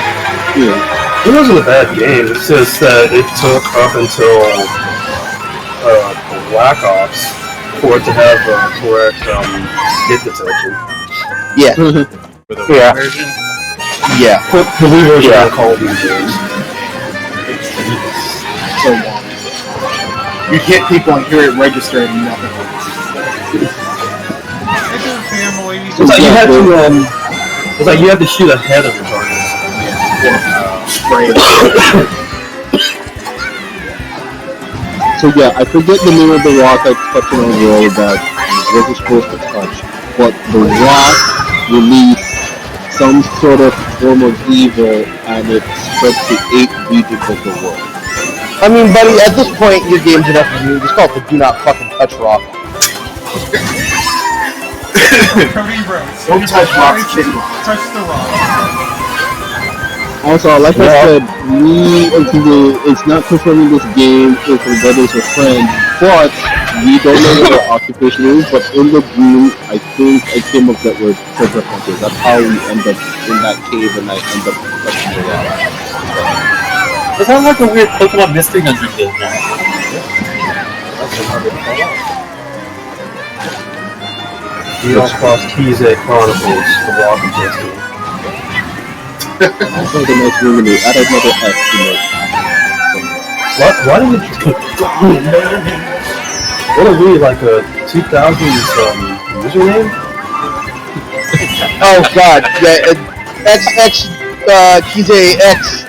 Yeah. It wasn't a bad game. It's just that it took up until Black Ops for it to have correct hit detection. Yeah. For the Wii version? Yeah. For the Wii version of Call of Duty games. So long. You hit people and hear it register and nothing. It's like you had to it's like you had to shoot ahead of the target. Spray it. So yeah, I forget the name of the rock I touched on the road that wasn't supposed to touch, but the rock released some sort of form of evil and it spread to 8 regions of the world. I mean, buddy, at this point, your game's enough for you. Just call it the Do Not Fucking Touch Rock. Don't touch rocks, kid. Touch the rock. Also, like I said, me and TJ, it's not confirming this game is from brothers or friends, but we don't know what our occupation is, but in the dream, I think I came up that we're treasure hunters. That's how we end up in that cave and I end up touching the rock. It sounds like a weird Pokemon Mystery Hunter game now. Neos Cross Kizé Chronicles, The Rock of Destiny. That's like a nice ruminate. Add another X to it. Why did it... What are we, like a 2000s username? Oh god, yeah, Kizé X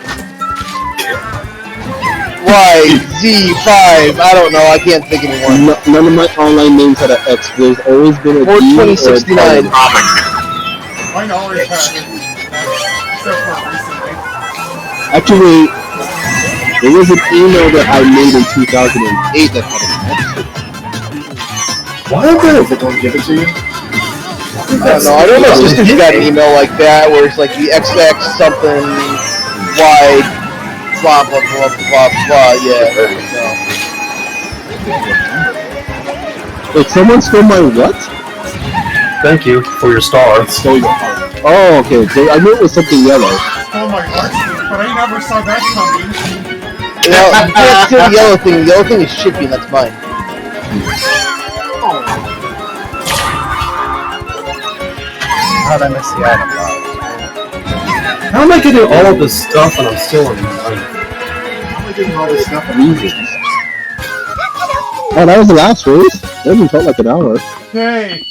YZ5, I don't know, I can't think anymore. None of my online names had an X. There's always been a or D 2069. Mine always had it. Except for recently. Actually, there was an email that I made in 2008 that had an X. Why did Is it going to give it to you? I don't know. I don't know. Just because you got an email like that where it's like the XX something wide, blah blah blah blah blah. Yeah. No. Wait, someone stole my what? Thank you for your star. It stole your heart. Oh, okay. I knew it was something yellow. Oh my arsenic, but I never saw that coming. Yeah, you can't steal the yellow thing. The yellow thing is shipping. That's mine. How did I miss the item box? How am I getting all of this stuff and I'm still in ninth? How am I getting all this stuff? Reasons. Oh, that was the last race? That even felt like an hour. Yay!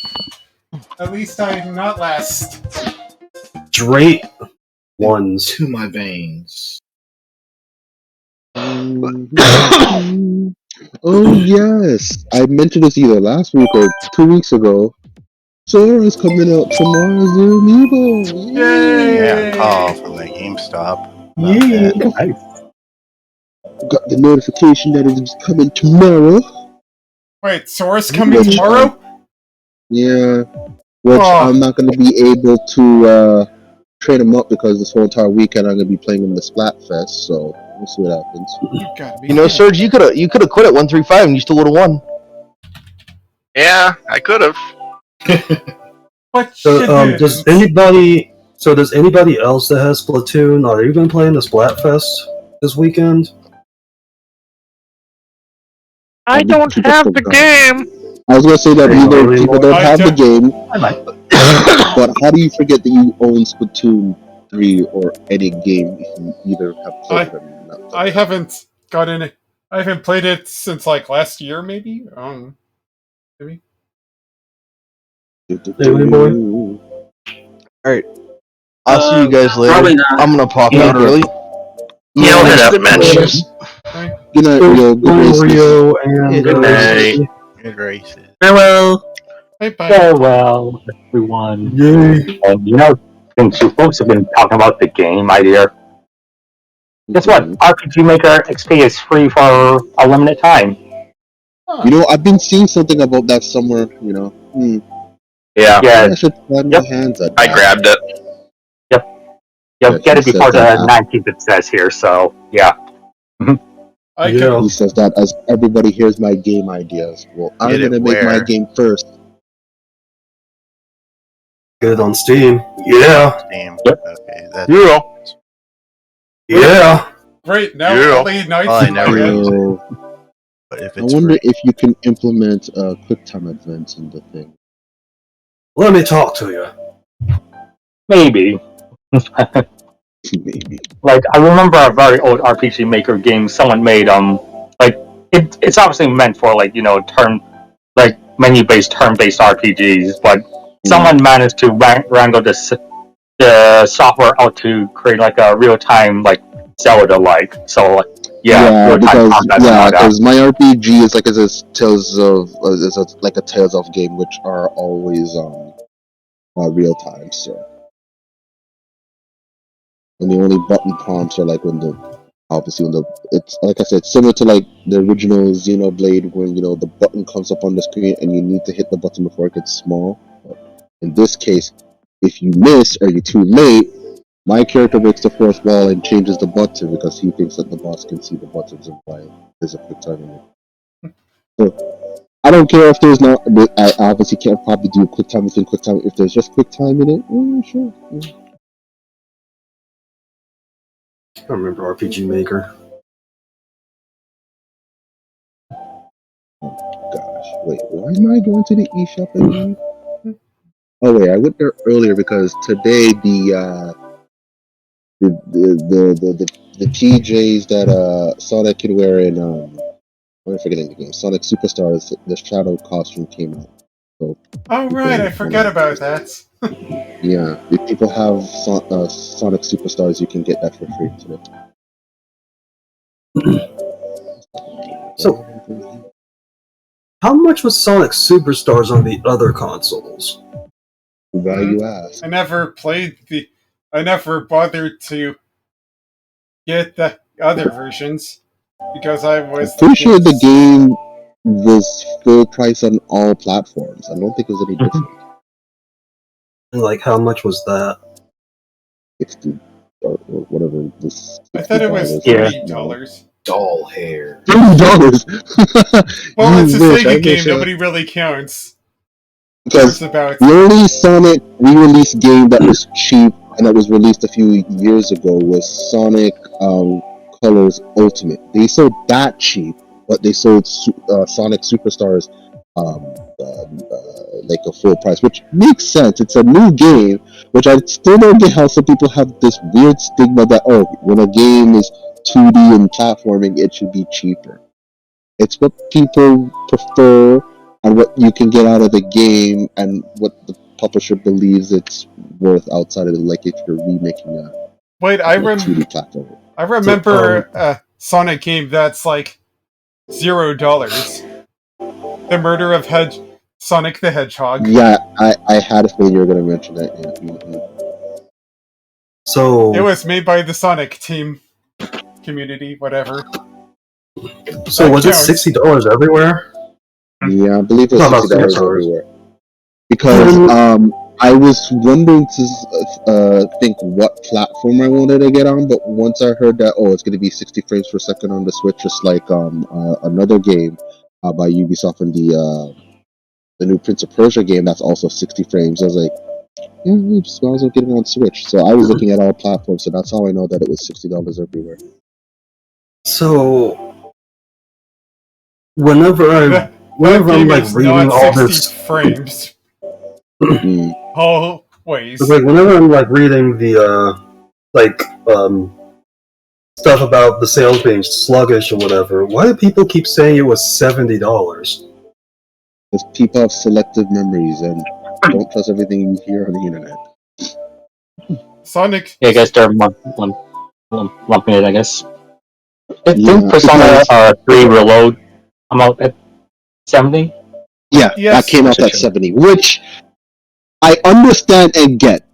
At least I'm not last. Straight ones. To my veins. Oh, yes. I mentioned this either last week or 2 weeks ago. Sora's coming out tomorrow, Amiibo. Yay! Yeah, call for my GameStop. Yeah. Got the notification that it's coming tomorrow. Wait, Sora's coming tomorrow? Yeah. Which I'm not going to be able to train him up because this whole entire weekend I'm going to be playing in the Splatfest, so we'll see what happens. You know, Serge, you could have quit at 135 and you still would have won. Yeah, I could have. So, does anybody else that has Splatoon, are you going to play in the Splatfest this weekend? I don't have the game. I was going to say that either people don't have the game, I might. but how do you forget that you own Splatoon 3 or any game if you either have played it or not? I haven't gotten it. I haven't played it since like last year, maybe. Maybe. Alright. I'll see you guys later. Probably not. I'm gonna pop out early. You'll hit up mentions. Good night, Rio. Good races. Rio and Good night. Good races. Farewell. Bye. Farewell, everyone. Yay. You know, since you folks have been talking about the game idea, guess what? RPG Maker XP is free for a limited time. You know, I've been seeing something about that somewhere, you know. Yeah. I should try my hands at that. I grabbed it. You'll get it he before said the that 19th, it says here, so yeah. He says that as everybody hears my game ideas. Well, I'm going to make my game first. Get it on Steam. Yeah. Steam. Yep. Okay, that's Yeah. Great, now all the nights Well, I in my never head. use it. But if I it's wonder free. if you can implement QuickTime events in the thing. Let me talk to you. Maybe. Maybe. Like, I remember a very old RPG Maker game someone made, like, it's obviously meant for, like, you know, menu-based, turn-based RPGs, but someone managed to wrangle the software out to create, like, a real-time, like, Zelda-like. So, like, real-time combat and all that. because my RPG is like a Tales of game, which are always real time. So, and the only button prompts are like it's like I said, similar to like the original Xenoblade, when the button comes up on the screen and you need to hit the button before it gets small. But in this case, if you miss or you're too late, my character breaks the fourth wall and changes the button because he thinks that the boss can see the buttons and why there's a quick time in it. So I don't care if there's not. I obviously can't probably do quick time within quick time. If there's just quick time in it, sure. Yeah. I remember RPG Maker. Oh gosh, wait, why am I going to the eShop again? Oh wait, I went there earlier because today the TJs that Sonic can wear in I'm forgetting the game. Sonic Superstars, the Shadow costume came out. So Oh right, I forgot about that. yeah, if people have Sonic Superstars, you can get that for free today. So, how much was Sonic Superstars on the other consoles? Why you ask? I never bothered to get the other versions because I was Pretty sure the game was full price on all platforms. I don't think it was any different. And like, how much was that? 60 or whatever. This I thought it was $30. Doll hair. $30. Well, it's a wish, Sega game. Nobody really counts. Because the only Sonic re-release game that was cheap and that was released a few years ago was Sonic Colors Ultimate. They sold that cheap, but they sold Sonic Superstars like a full price, which makes sense. It's a new game, which I still don't get how some people have this weird stigma that, oh, when a game is 2D and platforming, it should be cheaper. It's what people prefer and what you can get out of the game and what the publisher believes it's worth outside of it, like if you're remaking a 2D platform. I remember a Sonic game that's like $0. The Murder of Sonic the Hedgehog. Yeah, I had a feeling you were going to mention that. Yeah. Mm-hmm. So it was made by the Sonic team, community, whatever. So was it $60 everywhere? Yeah, I believe it was $60 everywhere. Because I was wondering to think what platform I wanted to get on, but once I heard that, oh, it's going to be 60 frames per second on the Switch, just like another game by Ubisoft and the new Prince of Persia game that's also 60 frames, I was like, yeah, just might as well get it on Switch. So I was looking at all platforms, so that's how I know that it was $60 everywhere. So whenever I'm like reading all this frames, always. Like whenever I'm like reading the stuff about the sales being sluggish or whatever, why do people keep saying it was $70? Because people have selective memories and don't trust everything you hear on the internet. Sonic. Yeah, I guess they're lumping it, I guess. Didn't Persona 3 Reload come out at 70? Yeah, that came out at 70, which I understand and get.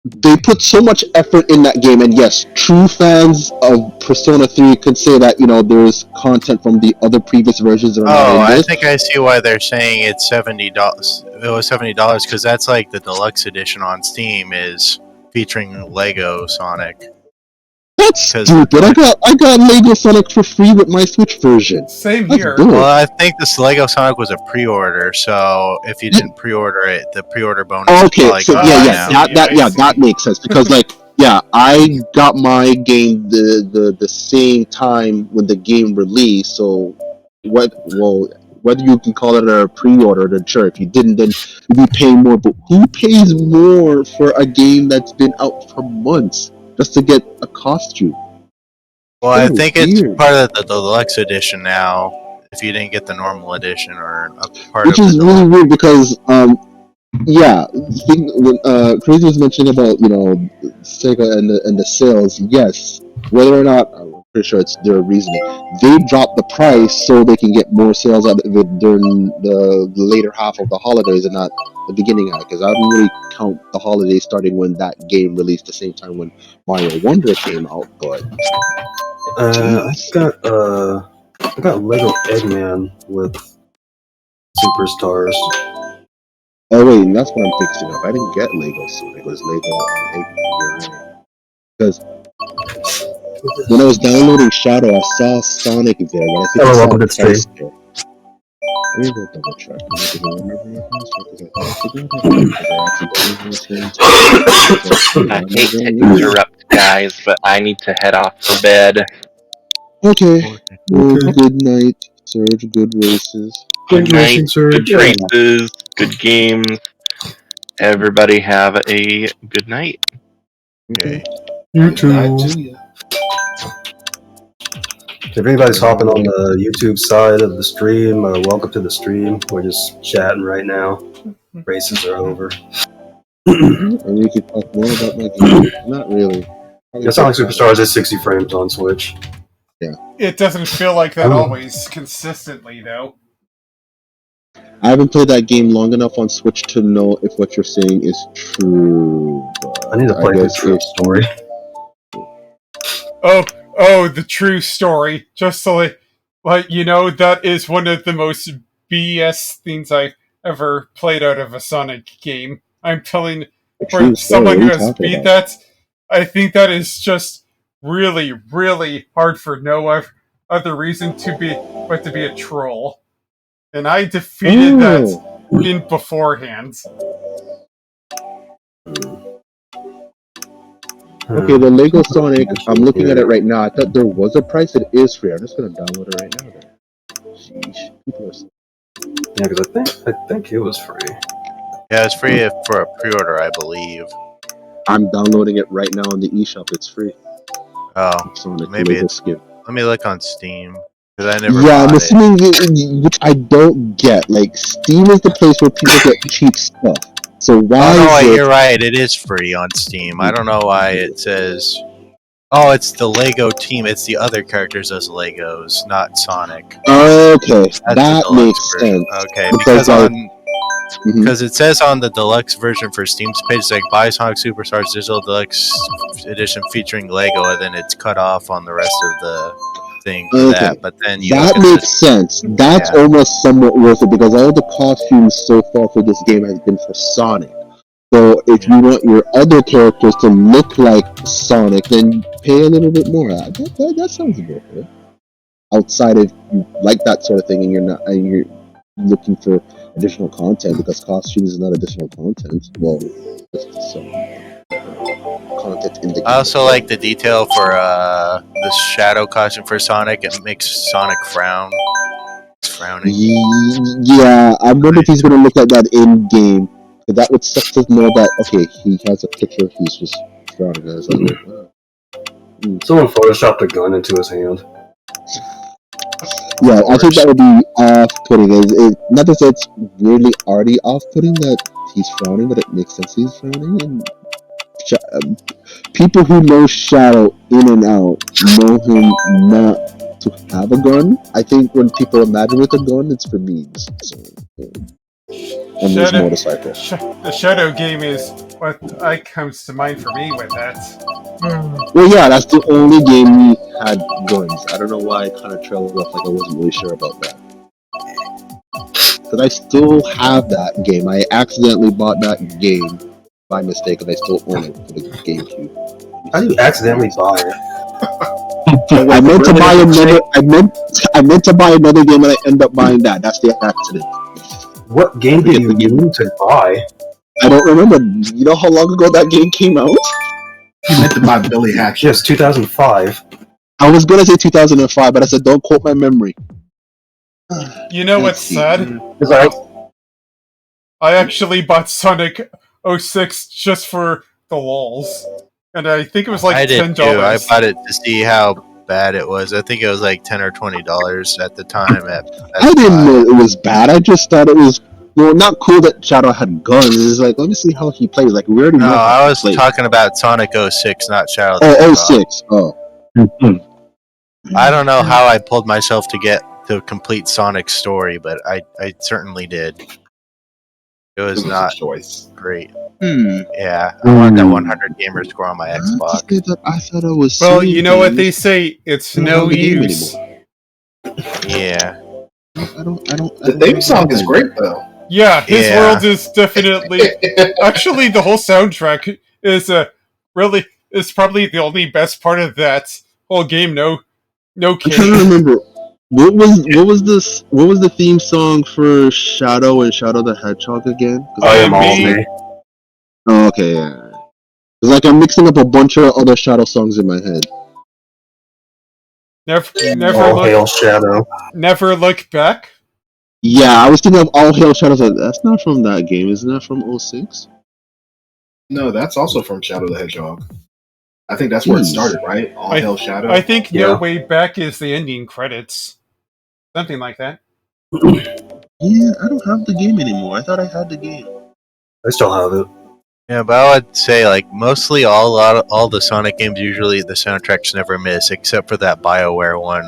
They put so much effort in that game, and yes, true fans of Persona 3 could say that, you know, there's content from the other previous versions. I think I see why they're saying it's $70. It was $70 because that's like the deluxe edition on Steam is featuring Lego Sonic. That's stupid. I got Lego Sonic for free with my Switch version. Same here. Well, I think this Lego Sonic was a pre-order, so if you didn't pre-order it, the pre-order bonus. Okay, so that makes sense because I got my game the same time when the game released. So whether you can call it a pre-order, then sure. If you didn't, then you'd be paying more. But who pays more for a game that's been out for months just to get a costume? Well, I think it's part of the deluxe edition now. If you didn't get the normal edition or a part Which of is really weird because Crazy was mentioning about, you know, Sega and the sales. Yes, whether or not, I'm pretty sure it's their reasoning. They drop the price so they can get more sales out of it during the later half of the holidays and not the beginning of it. Because I don't really count the holidays starting when that game released the same time when Mario Wonder came out. But I got Lego Eggman with Superstars. Oh wait, that's what I'm fixing up. I didn't get Lego Sonic. It was Lego Eggman. Because when I was downloading Shadow, I saw Sonic there, but I think I saw the price there. Let me go double check. I hate to interrupt, guys, but I need to head off for bed. Okay. Well, good night, Surge. Good races. Good night. Good races. Good games. Everybody have a good night. Okay. You too. If anybody's hopping on the YouTube side of the stream, welcome to the stream. We're just chatting right now. Races are over. And we could talk more about my game. Not really. Sonic Superstars is 60 frames on Switch. Yeah. It doesn't feel like that always consistently, though. I haven't played that game long enough on Switch to know if what you're saying is true. I need to play the true story. Oh, the true story. Just so Like, that is one of the most BS things I've ever played out of a Sonic game. I'm telling, A for true story. someone What who are you has talking beat about? that, I think that is just really, really hard for no other reason to be a troll. And I defeated that in beforehand. Okay, the Lego Sonic, I'm looking at it right now. I thought there was a price. It is free. I'm just gonna download it right now. Then. Sheesh. People are... Yeah, because I think it was free. Yeah, it's free for a pre-order, I believe. I'm downloading it right now on the eShop. It's free. Oh, Sonic maybe Lego it's. skin. Let me look on Steam because I never Yeah, I'm bought it. assuming which I don't get. Like Steam is the place where people get cheap stuff. So why Oh no, is it? you're right. It is free on Steam. I don't know why it says. Oh, it's the Lego team. It's the other characters as Legos, not Sonic. Okay, That's that the deluxe makes version. sense. Okay, Because like, because it says on the deluxe version for Steam's page, it's like buy Sonic Superstars Digital Deluxe Edition featuring Lego, and then it's cut off on the rest of the thing for okay, that. But then you that look at makes sense. That's Yeah. almost somewhat worth it because all the costumes so far for this game has been for Sonic. So if you want your other characters to look like Sonic, then pay a little bit more. That sounds worth it. Outside of you like that sort of thing, and you're looking for additional content because costumes is not additional content. Well, just some content in the game. I also like the detail for the shadow costume for Sonic. It makes Sonic frown. He's frowning. Yeah, I wonder if he's gonna look at that in game. That would suck to know that okay, he has a picture. He's just frowning at his other. Someone photoshopped a gun into his hand. Yeah, I think that would be off-putting. Not to say it's really already off-putting that he's frowning, but it makes sense he's frowning. And people who know Shadow in and out know him not to have a gun. I think when people imagine with a gun, it's for memes. So, on his motorcycle. The Shadow game is what comes to mind for me with that. Well, yeah, that's the only game we had guns. I don't know why I kind of trailed off like I wasn't really sure about that. Because I still have that game. I accidentally bought that game by mistake, and I still own it for the GameCube. How do you accidentally buy it? I meant to buy another. I meant to buy another game, and I end up buying that. That's the accident. What game did you mean to buy? I don't remember. You know how long ago that game came out? You meant to buy Billy Hatch. Yes, 2005. I was gonna say 2005, but I said don't quote my memory. You know what's sad? I actually bought Sonic 06 just for the lols. And I think it was like I did $10. too. I bought it to see how bad it was. I think it was like $10 or $20 at the time. I didn't know it was bad. I just thought it was not cool that Shadow had guns. It's like, let me see how he plays. Like, we already know. No, how I was he plays. talking about Sonic 06, not Shadow. Oh, 06. Oh. I don't know how I pulled myself to get to complete Sonic's story, but I certainly did. It was not great. Yeah, I wanted that 100 gamer score on my Xbox. I thought it was. Well, you know what they say, it's no use. Yeah. The theme song is great though. Yeah, his world is definitely. Actually, the whole soundtrack is really is probably the only best part of that whole game. No I'm kidding. trying to remember what was the theme song for Shadow and Shadow the Hedgehog again? I Am All Me. Oh, okay, yeah. It's like I'm mixing up a bunch of other Shadow songs in my head. All Hail Shadow. Never Look Back. Yeah, I was thinking of All Hail Shadow. That's not from that game. Isn't that from 06? No, that's also from Shadow the Hedgehog. I think that's where it started, right? All Hail Shadow. I think No Way Back is the ending credits. Something like that. Yeah, I don't have the game anymore. I thought I had the game. I still have it. Yeah, but I would say like mostly all the Sonic games usually the soundtracks never miss, except for that BioWare one.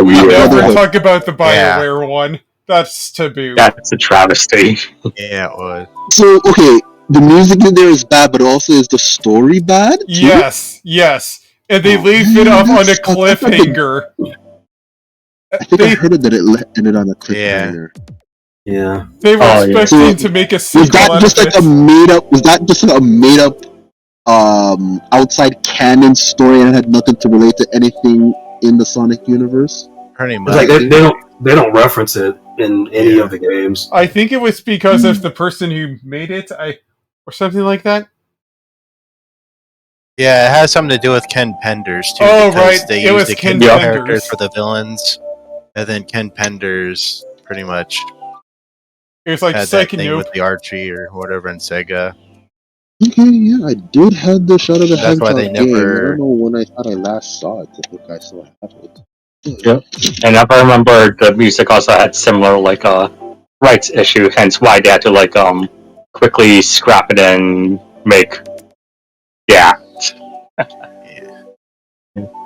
We never talk about the BioWare one. That's taboo. That's a travesty. Yeah, it was. So okay, the music in there is bad, but also is the story bad? Too? Yes. and they leave it up on a cliffhanger. I think I heard it that it ended on a cliffhanger. Yeah. They were expecting to make a sequel. Was that just like a made up? Was that just a made up, outside canon story and it had nothing to relate to anything in the Sonic universe? Pretty It's like they don't reference it in any of the games. I think it was because of the person who made it, or something like that. Yeah, it has something to do with Ken Penders too. Oh, because right. They It used was the Ken Ken Penders. characters for the villains, and then Ken Penders pretty much It was like had that thing Psychonope. with the Archie or whatever in Sega. Okay, yeah, I did have the Shadow the That's why they Hedgehog game. I never. don't know when I thought I last saw it. I think I still have it. Yep. And if I remember, the music also had similar rights issue, hence why they had to quickly scrap it and make. Yeah.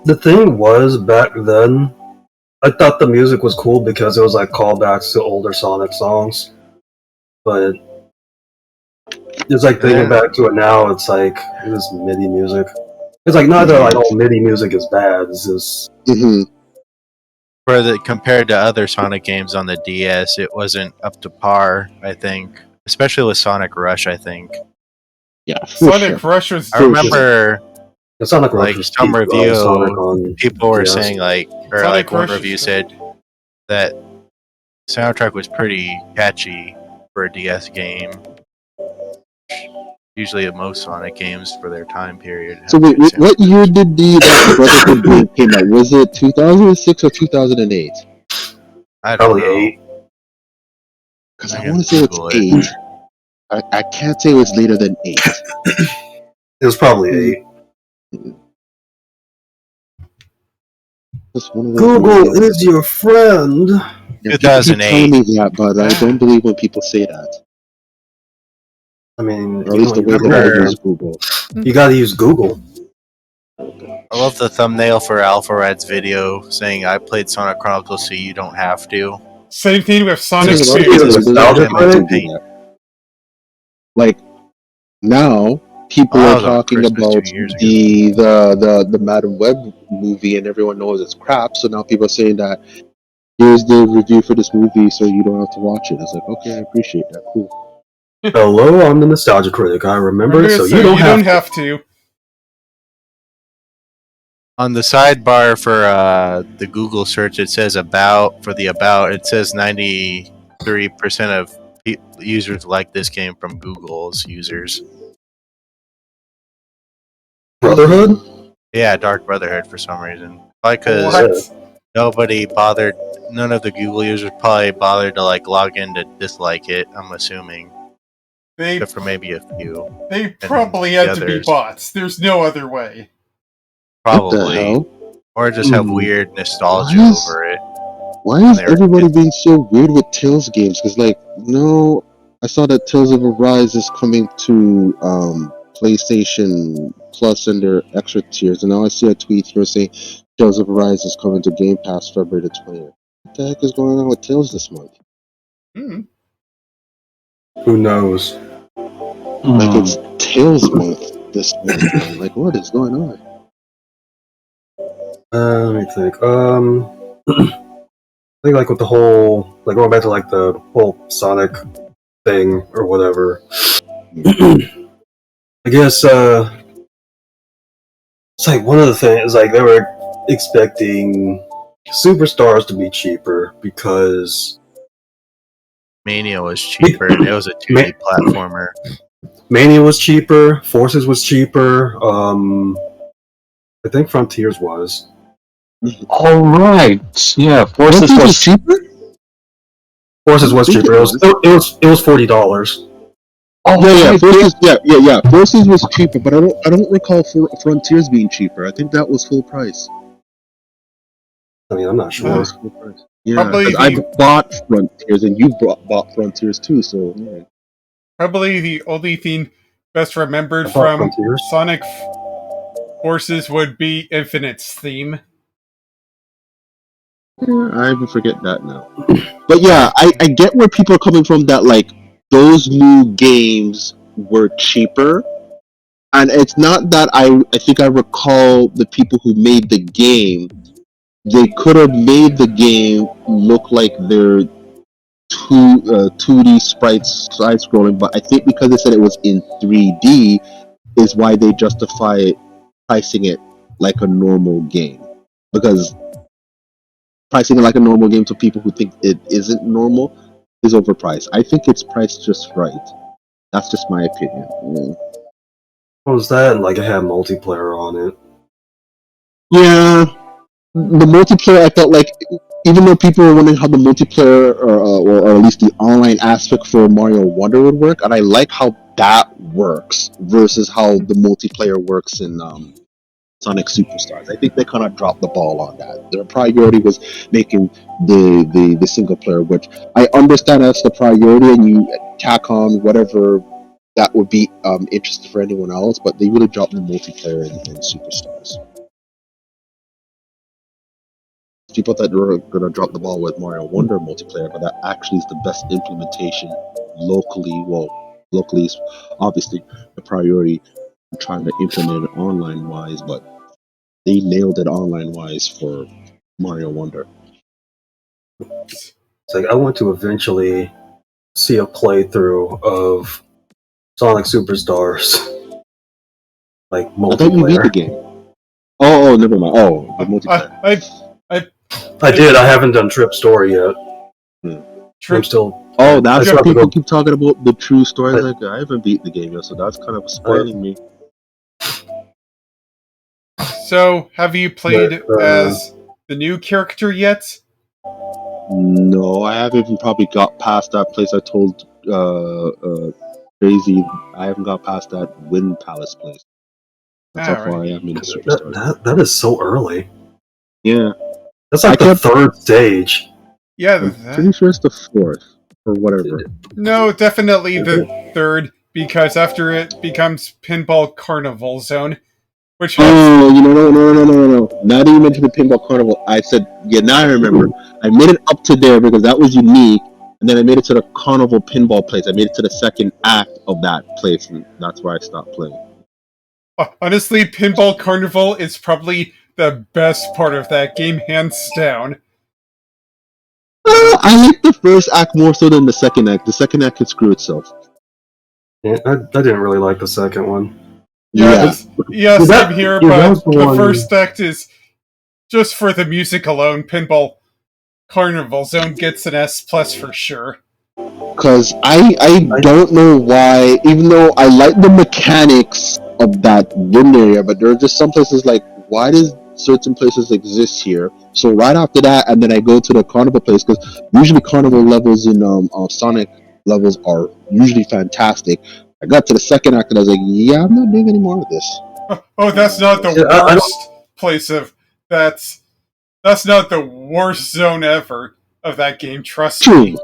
The thing was, back then, I thought the music was cool because it was like callbacks to older Sonic songs. But it's like thinking back to it now, it's like this MIDI music. It's like not that like all MIDI music is bad. It's just Compared to other Sonic games on the DS, it wasn't up to par. I think, especially with Sonic Rush. I think. Yeah, Sonic Rush was. I remember. The Sonic Rush like was some peak, review, Sonic on people were DS. saying Sonic one Rush review is- said that soundtrack was pretty catchy for a DS game. Usually, most Sonic games for their time period. So wait, what year did the Brotherhood game came out? Was it 2006 or 2008? I don't Probably know. 8. Because I want to say it's 8. I can't say it was later than 8. It was probably 8. Just one of those Google ones. is your friend. Yeah, people keep 2008. telling me that, but I don't believe when people say that. I mean, Or at least the way that I use Google. You gotta use Google. I love the thumbnail for Alpha Rad's video saying, "I played Sonic Chronicles, so you don't have to." Same thing with Sonic There's a lot of 2. people It's that nostalgic, like to right? do that. Like now, people Oh, are that was on talking Christmas about 2 years ago. the Madam Web movie, and everyone knows it's crap. So now people are saying that here's the review for this movie, so you don't have to watch it. It's like, okay, I appreciate that. Cool. Hello, I'm the nostalgia critic. I remember it, so you don't have to. On the sidebar for the Google search, it says about. It says 93% of users like this game from Google's users. Brotherhood? Yeah, Dark Brotherhood for some reason. Probably because What? nobody bothered. None of the Google users probably bothered to log in to dislike it. I'm assuming, except for maybe a few. They probably had to be others. bots. There's no other way. What the Probably, hell? or just have weird nostalgia Why is- over it. Why is They were everybody being so weird with Tales games? Because, like, no, I saw that Tales of Arise is coming to PlayStation Plus and their extra tiers, and now I see a tweet here saying Tales of Arise is coming to Game Pass February the 20th. What the heck is going on with Tales this month? Who knows? Like, it's Tales month this month, man. Like, what is going on? Let me think. I think like with the whole, like going back to like the whole Sonic thing or whatever. I guess it's like one of the things like they were expecting Superstars to be cheaper because Mania was cheaper, and it was a 2D platformer. Mania was cheaper, Forces was cheaper. I think Frontiers was. All right. Yeah, Forces was cheaper. Forces was cheaper. It was $40. Oh, Yeah, Forces, yeah. Forces was cheaper, but I don't recall Frontiers being cheaper. I think that was full price. I mean, I'm not That sure. was full price. Yeah, Probably 'cause I bought Frontiers, and you bought Frontiers too. So yeah. Probably the only thing best remembered I bought from Frontiers. Sonic Forces would be Infinite's theme. I even forget that now. But yeah, I get where people are coming from. That like those new games were cheaper, And it's not that I think I recall the people who made the game. They could have made the game look like they're 2D sprites side scrolling, but I think because they said it was in 3D is why they justify pricing it like a normal game. Because pricing it like a normal game to people who think it isn't normal is overpriced. I think it's priced just right. That's just my opinion. What was that? And like it had multiplayer on it. Yeah, the multiplayer, I felt like, even though people were wondering how the multiplayer or at least the online aspect for Mario Wonder would work, and I like how that works versus how the multiplayer works in Sonic Superstars. I think they kind of dropped the ball on that. Their priority was making the single player, which I understand that's the priority, and you tack on whatever that would be interesting for anyone else, but they really dropped the multiplayer in Superstars. People thought they were going to drop the ball with Mario Wonder multiplayer, but that actually is the best implementation locally. Well, locally is obviously the priority. Trying to implement it online wise, but they nailed it online wise for Mario Wonder. It's like I want to eventually see a playthrough of Sonic Superstars, like multiplayer. I thought you beat the game. Oh, never mind. Oh, the multiplayer. I did. I haven't done Trip Story yet. Trip. I'm still. Oh, that's what people go. keep talking about, the true story. Like, I haven't beat the game yet, so that's kind of spoiling me. So, have you played as the new character yet? No, I haven't even probably got past that place. I told Crazy, I haven't got past that Wind Palace place. That's how far I am in the Superstars. That is so early. Yeah. That's like the third stage. Yeah, I'm pretty sure it's the fourth, or whatever. No, definitely the third, because after it becomes Pinball Carnival Zone, which has... Oh, no. Not even into the Pinball Carnival. I said, yeah, now I remember. I made it up to there because that was unique, and then I made it to the Carnival Pinball place. I made it to the second act of that place, and that's where I stopped playing. Honestly, Pinball Carnival is probably the best part of that game, hands down. I like the first act more so than the second act. The second act can screw itself. Yeah, I didn't really like the second one. Yeah, same here, but the first act is just for the music alone. Pinball Carnival Zone gets an S+ for sure. Because I don't know why, even though I like the mechanics of that wind area, but there are just some places like, why does certain places exist here? So right after that, and then I go to the carnival place, because usually carnival levels in Sonic levels are usually fantastic. I got to the second act and I was like, yeah, I'm not doing any more of this. Oh, that's not the worst place of... That's not the worst zone ever of that game, trust me.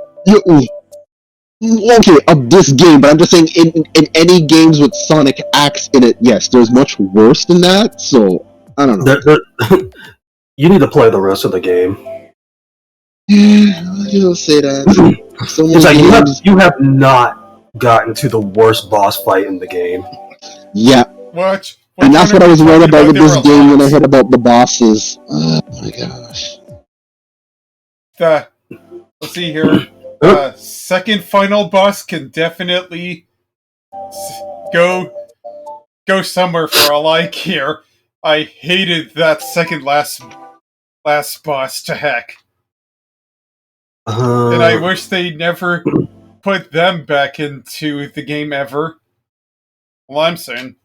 Okay, of this game, but I'm just saying in any games with Sonic acts in it, yes, there's much worse than that, so I don't know. You need to play the rest of the game. You don't say that. So it's like you have not gotten to the worst boss fight in the game. Yeah. What? And that's what I was worried about with this game when I heard about the bosses. Oh my gosh. Let's see here. Second final boss can definitely go somewhere for all I care. I hated that second last boss to heck. And I wish they never put them back into the game ever. Well, I'm saying.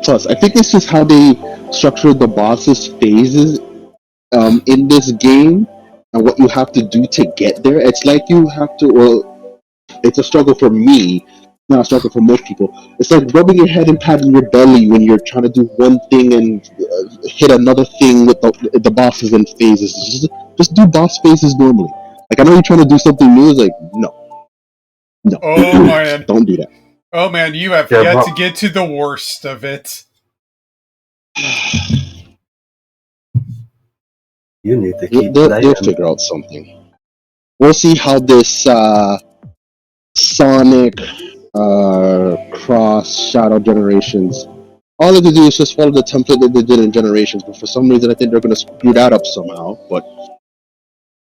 Plus, I think this is how they structured the bosses' phases in this game, and what you have to do to get there. It's like you have to, well, it's a struggle for me, not a struggle for most people. It's like rubbing your head and patting your belly when you're trying to do one thing and hit another thing with the bosses and phases. Just do boss phases normally. Like, I know you're trying to do something new, it's like, no. Oh, man. Don't do that. Oh, man, you have yet to get to the worst of it. You need to keep they'll figure out something. We'll see how this Sonic cross shadow generations. All they have to do is just follow the template that they did in Generations, but for some reason I think they're going to screw that up somehow. But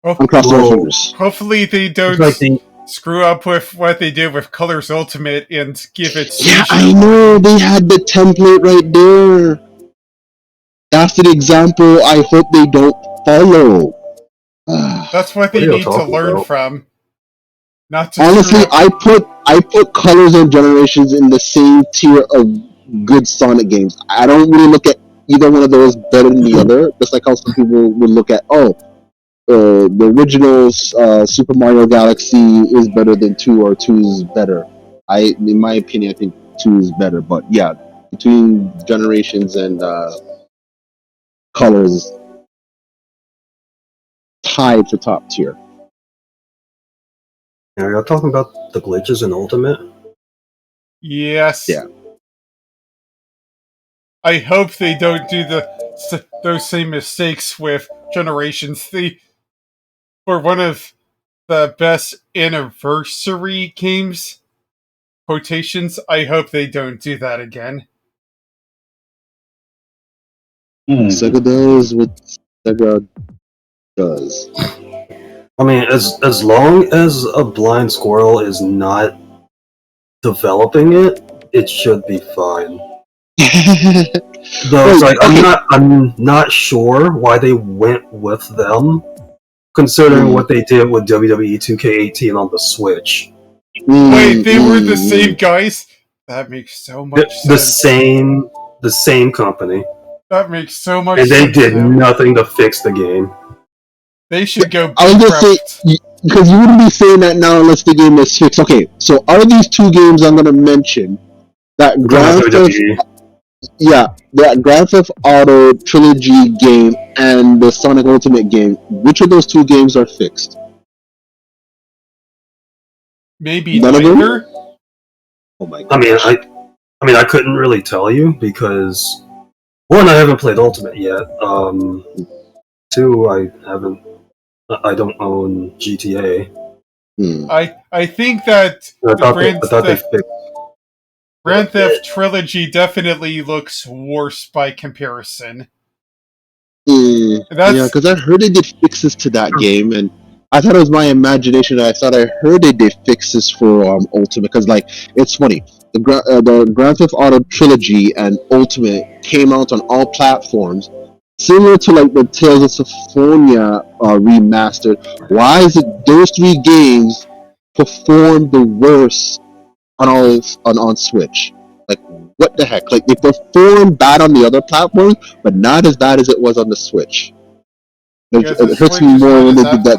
I'm crossing my fingers. Hopefully they don't screw up with what they did with Colors Ultimate and give it seizure. Yeah, I know they had the template right there. That's the example I hope they don't follow. That's what they need to learn from. Not to honestly, I put Colors and Generations in the same tier of good Sonic games. I don't really look at either one of those better than the other. Just like how some people would look at, the original Super Mario Galaxy is better than 2, or 2 is better. In my opinion, I think 2 is better. But yeah, between Generations and Colors, tied for top tier. Are y'all talking about the glitches in Ultimate? Yes. Yeah. I hope they don't do those same mistakes with Generations. They were one of the best anniversary games. Quotations. I hope they don't do that again. Sega does what Sega does. I mean, as long as a blind squirrel is not developing it, it should be fine. Though it's like I'm not sure why they went with them, considering what they did with WWE 2K18 on the Switch. Wait, they were the same guys? That makes so much sense. The same company. That makes so much sense. And they did now. nothing to fix the game. They should go I was gonna say, because you wouldn't be saying that now unless the game is fixed. Okay, so out of these 2 games I'm gonna mention, that Grand Theft Auto Trilogy game and the Sonic Ultimate game, which of those 2 games are fixed? Maybe none of them? Oh my God. I mean, I couldn't really tell you because 1, I haven't played Ultimate yet. 2, I don't own GTA. I think that the Grand Theft Trilogy definitely looks worse by comparison. Yeah, because I heard they did fixes to that game, and I thought it was my imagination. I thought I heard they did fixes for Ultimate, because like it's funny. The Grand Theft Auto Trilogy and Ultimate came out on all platforms, similar to like the Tales of Symphonia remastered. Why is it those 3 games perform the worst on Switch? Like, what the heck? Like, they perform bad on the other platforms, but not as bad as it was on the Switch. It hurts me more when they did that.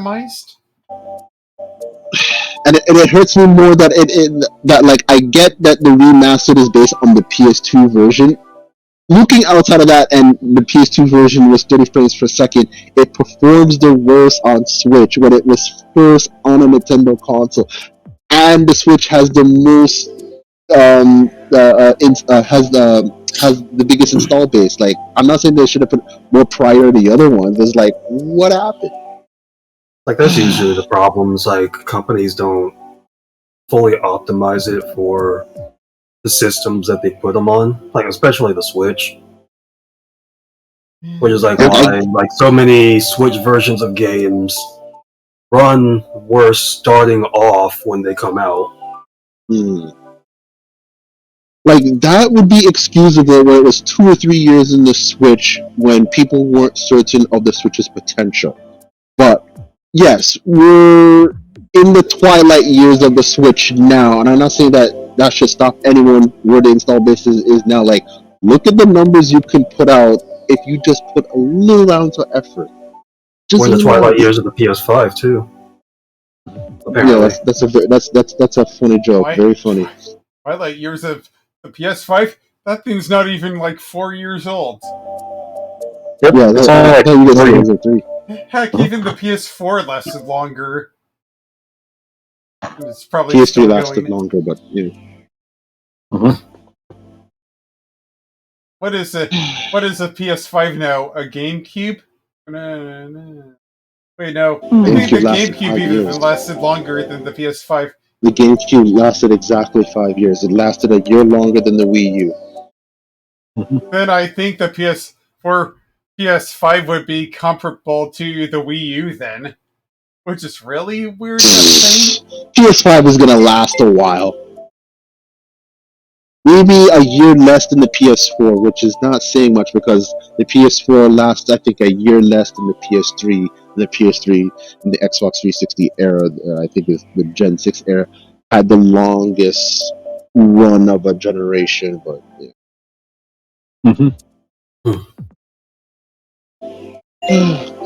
And it hurts me more that that like I get that the remastered is based on the PS2 version. Looking outside of that, and the PS2 version was 30 frames per second, it performs the worst on Switch when it was first on a Nintendo console, and the Switch has the most has the biggest install base. Like, I'm not saying they should have put more prior to the other ones. It's like, what happened? Like, that's usually the problems. Like, companies don't fully optimize it for the systems that they put them on. Like, especially the Switch. Which is like why like so many Switch versions of games run worse starting off when they come out. Like, that would be excusable where it was 2 or 3 years in the Switch when people weren't certain of the Switch's potential. But yes, we're in the twilight years of the Switch now, and I'm not saying that should stop anyone where the install base is now. Like, look at the numbers you can put out if you just put a little ounce of effort. We're in the twilight years of the PS5 too. Apparently. Yeah, that's a funny joke. Very funny. Twilight years of the PS5. That thing's not even like 4 years old. Yep, yeah, that's like 3. Heck, even the PS4 lasted longer. It's probably PS3 lasted longer, but yeah. What is it? What is a PS5 now? A GameCube? Wait, no. I think the GameCube even lasted longer than the PS5. The GameCube lasted exactly 5 years. It lasted a year longer than the Wii U. Then I think the PS4, PS5 would be comparable to the Wii U then, which is really weird to say. PS5 is gonna last a while. Maybe a year less than the PS4, which is not saying much because the PS4 lasts, I think, a year less than the PS3. The PS3 and the Xbox 360 era, I think, is the Gen 6 era, had the longest run of a generation. But yeah.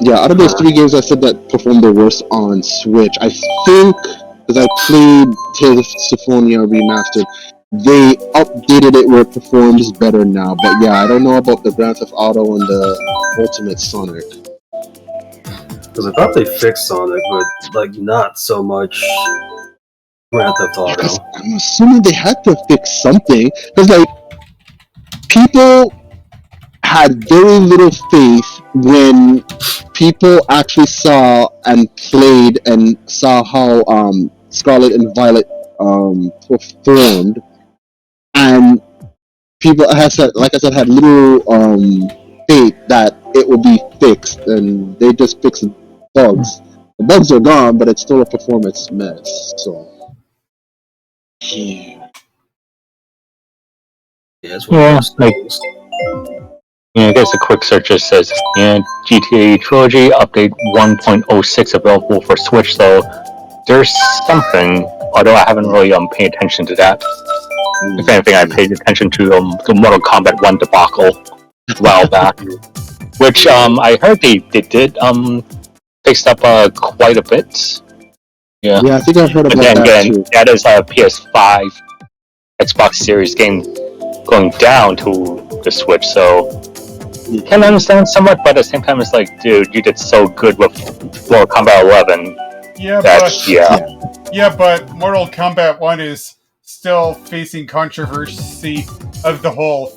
Yeah, out of those three games I said that performed the worst on Switch, I think, because I played Tales of Symphonia Remastered, they updated it where it performs better now. But yeah, I don't know about the Grand Theft Auto and the Ultimate Sonic. Because I thought they fixed Sonic, but like not so much Grand Theft Auto. I'm assuming they had to fix something, because like people had very little faith when people actually saw and played and saw how Scarlet and Violet performed, and people had, like I said, had little faith that it would be fixed, and they just fixed bugs. The bugs are gone, but it's still a performance mess. So yeah, it's like. Yeah, I guess a quick search just says, GTA Trilogy Update 1.06 available for Switch, so there's something, although I haven't really paid attention to that. If anything, I paid attention to the Mortal Kombat 1 debacle a while back, which I heard they did fix up quite a bit. Yeah, I think I heard about that again, too. That is a PS5, Xbox Series game going down to the Switch, so can understand somewhat, but at the same time, it's like, dude, you did so good with Mortal Kombat 11. Yeah, but Mortal Kombat 1 is still facing controversy of the whole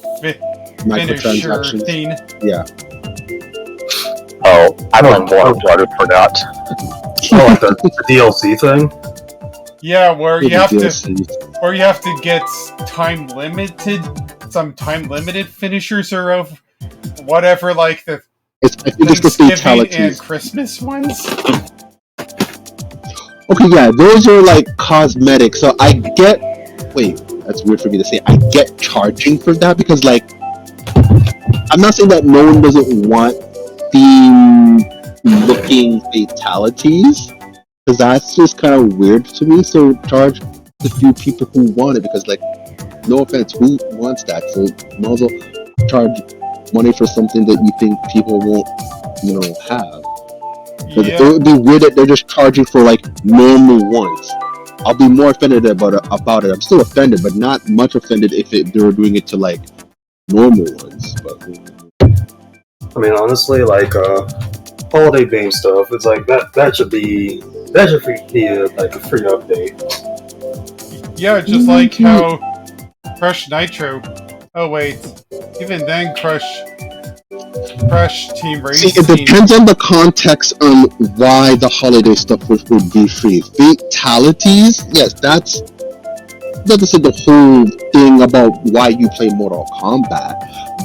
finisher thing. Yeah. Oh, I don't want water for that. Oh, the DLC thing? Yeah, where you have to get some time limited finishers or of whatever, like the Thanksgiving and Christmas ones. Okay, yeah, those are like cosmetic. So I get. Wait, that's weird for me to say. I get charging for that because, like, I'm not saying that no one doesn't want theme-looking fatalities, because that's just kind of weird to me. So charge the few people who want it, because, like, no offense, who wants that? So you might as well charge money for something that you think people won't, have. It would be weird that they're just charging for like normal ones. I'll be more offended about it. I'm still offended, but not much offended if they were doing it to like normal ones. But I mean, honestly, like holiday game stuff, it's like that should be like a free update. Yeah, just like how Crush Nitro. Oh wait, even then Crush Team Racing. See, it depends on the context on why the holiday stuff would be free. Fatalities, yes, that's not to say the whole thing about why you play Mortal Kombat,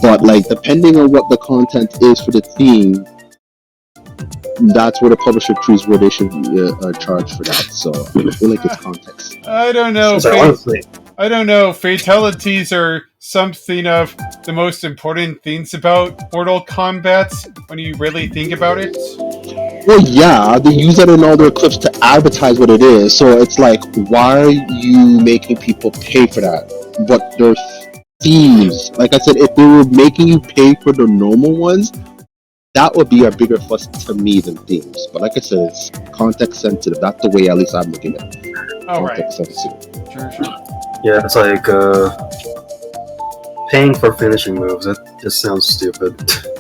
but like depending on what the content is for the theme, that's where the publisher chooses where they should charge for that. So I feel like it's context. I don't know. I don't know. Fatalities are something of the most important things about Mortal Kombat when you really think about it. Well, yeah, they use that in all their clips to advertise what it is. So it's like, why are you making people pay for that? But their themes, like I said, if they were making you pay for the normal ones, that would be a bigger fuss to me than themes. But like I said, it's context sensitive. That's the way at least I'm looking at it. Context sensitive. Sure. Yeah, it's like paying for finishing moves. That just sounds stupid.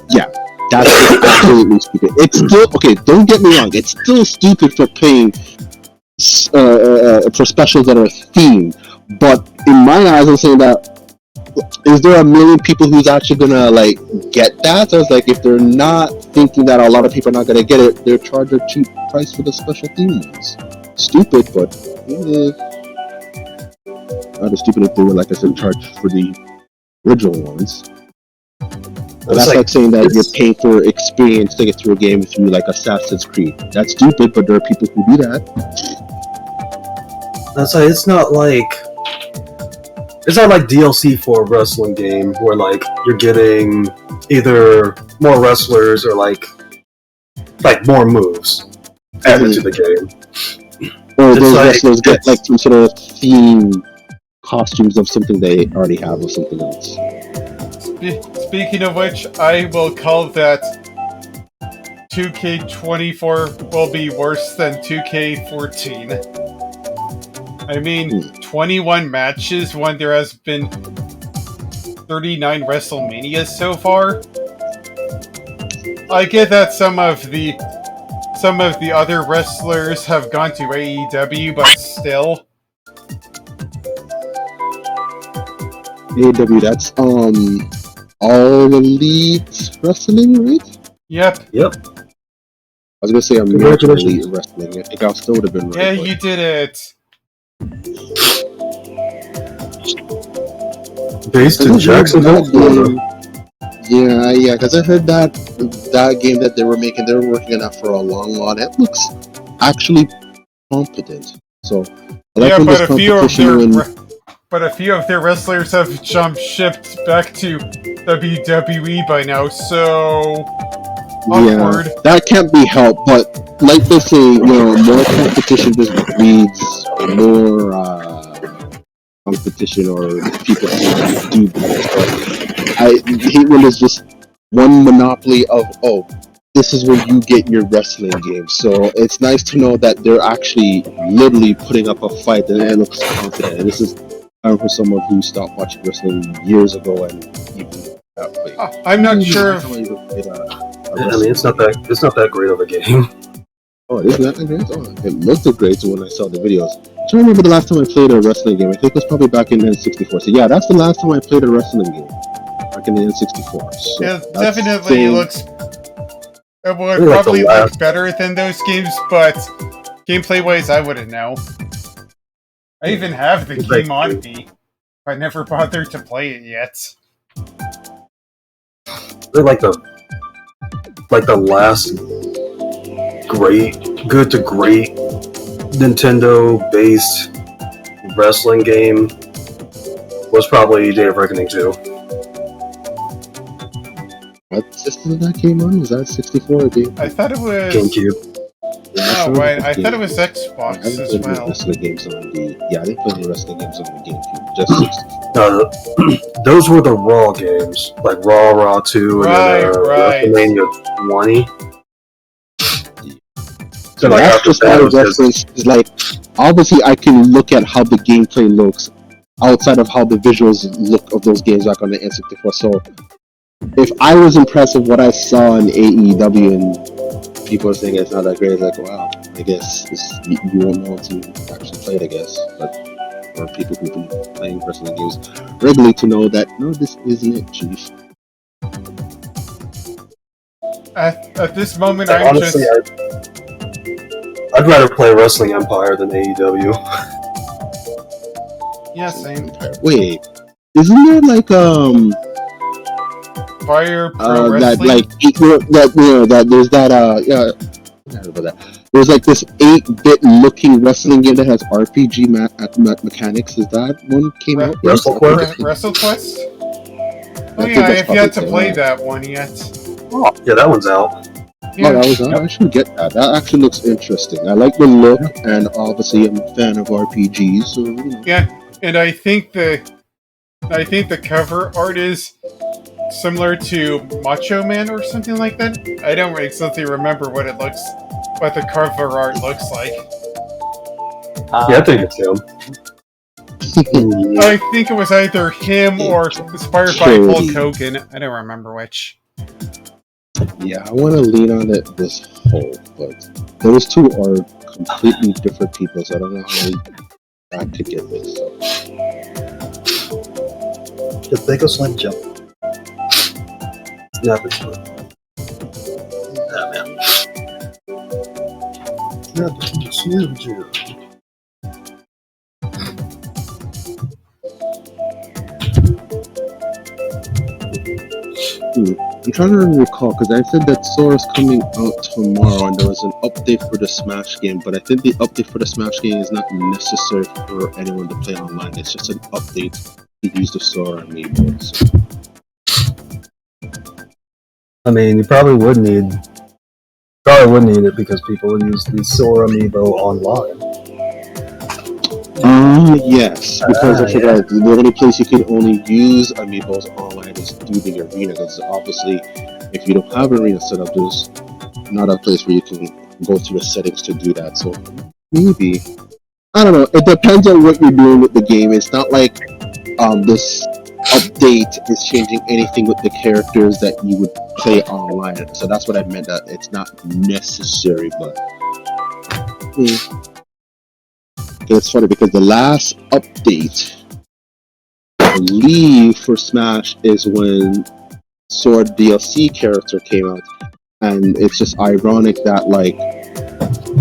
Yeah, that's absolutely stupid. It's still okay. Don't get me wrong. It's still stupid for paying for specials that are themed. But in my eyes, I'm saying that is there a million people who's actually gonna like get that? So it's like if they're not thinking that a lot of people are not gonna get it, they're charged a cheap price for the special themes. Stupid, but Not as stupid if they were, like I said, charged for the original ones. But that's like saying that you're paying for experience to get through a game through like Assassin's Creed. That's stupid, but there are people who do that. That's like it's not like DLC for a wrestling game where like you're getting either more wrestlers or like more moves added to the game. Or those wrestlers get like some sort of theme costumes of something they already have or something else. Speaking of which, I will call that 2K24 will be worse than 2K14. I mean, 21 matches when there has been 39 WrestleManias so far. I get that some of the other wrestlers have gone to AEW, but still. AEW, that's All Elite Wrestling, right? Yep. Yep. I was gonna say American Elite Wrestling. I think I still would have been right. Yeah, you did it. Based in Jacksonville, Florida. Yeah, because I heard that game that they were making, they were working on that for a long while. It looks actually competent. So, I like when but a few of their wrestlers have jumped shipped back to WWE by now, so awkward. Yeah, that can't be helped. But like they say, more competition just breeds more competition or people who do better stuff. I hate when it's just one monopoly of, this is where you get your wrestling game. So it's nice to know that they're actually literally putting up a fight and it looks confident. And this is for someone who stopped watching wrestling years ago and even I'm not sure. I mean, it's not that great of a game. Oh, it isn't that great? Oh, it looked great when I saw the videos. I don't remember the last time I played a wrestling game. I think it was probably back in N64. So yeah, that's the last time I played a wrestling game. Back in the N64. So yeah, definitely looks. It would probably look better than those games, but gameplay-wise, I wouldn't know. I even have the game on me. I never bothered to play it yet. They're like the last good to great Nintendo-based wrestling game was probably Day of Reckoning 2. What system that came on? Was that 64 game? I thought it was GameCube. Oh, right. I thought it was Xbox as well. Wrestling games on the I didn't play the wrestling games on the GameCube. Just 64. Those were the Raw games, like Raw 2, and then WrestleMania 20. So that's just my reference. Is like, obviously, I can look at how the gameplay looks outside of how the visuals look of those games back on the N64. So, if I was impressed with what I saw in AEW and people are saying it's not that great, it's like, wow, I guess you won't know until you actually play it, I guess. But for people who've been playing wrestling games regularly to know that, no, this isn't it, Chief. At this moment, I'd rather play Wrestling Empire than AEW. Yeah, same. Wait, isn't there like Fire Pro Wrestling? that there's that there's like this 8-bit looking wrestling game that has RPG mechanics. Is that one came out? WrestleQuest? Oh yeah, I have yet to play that one yet. Oh, yeah, that one's out. Yeah. Oh, that was out. I should get that. That actually looks interesting. I like the look, and obviously I'm a fan of RPGs. So yeah, and I think the cover art is similar to Macho Man or something like that. I don't exactly remember what the cover art looks like. Yeah, I think it's him. I think it was either him or inspired by Hulk Hogan. I don't remember which. Yeah, I want to lean on it this whole, but those two are completely different people, so I don't know how I could get this. So. Just take a slim jump. Snap it to it. Snap it to the slim jump. I'm trying to recall because I said that Sora's coming out tomorrow and there was an update for the Smash game, but I think the update for the Smash game is not necessary for anyone to play online. It's just an update to use the Sora amiibo. I mean, you probably would need it because people would use the Sora amiibo online. Yes, because I forgot the only place you can only use amiibos online is through the arena. Because obviously, if you don't have an arena set up, there's not a place where you can go through the settings to do that. So maybe, I don't know. It depends on what you're doing with the game. It's not like this update is changing anything with the characters that you would play online. So that's what I meant. That it's not necessary, but. It's funny because the last update, I believe, for Smash is when Sword DLC character came out, and it's just ironic that like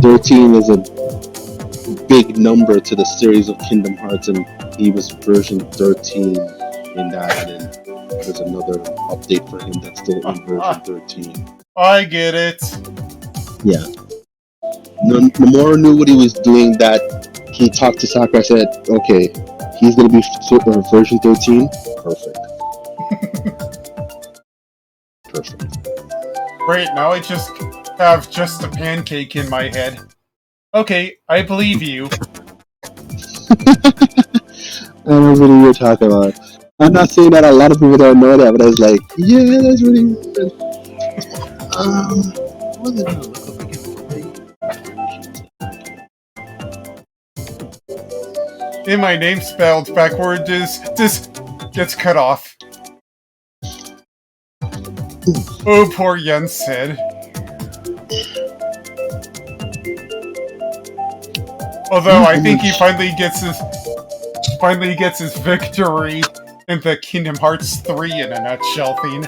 13 is a big number to the series of Kingdom Hearts, and he was version 13 in that, and then there's another update for him that's still in version 13. I get it. Yeah. Nomura knew what he was doing. That he talked to Sakurai, said, okay, he's going to be version 13? Perfect. Perfect. Great, now I just have just a pancake in my head. Okay, I believe you. I don't know what you're talking about. I'm not saying that a lot of people don't know that, but I was like, yeah, that's really good. What did I look up again? In my name spelled backward just gets cut off. Oh, poor Jens said. Although I think he finally gets his victory in the Kingdom Hearts 3 in a nutshell thing.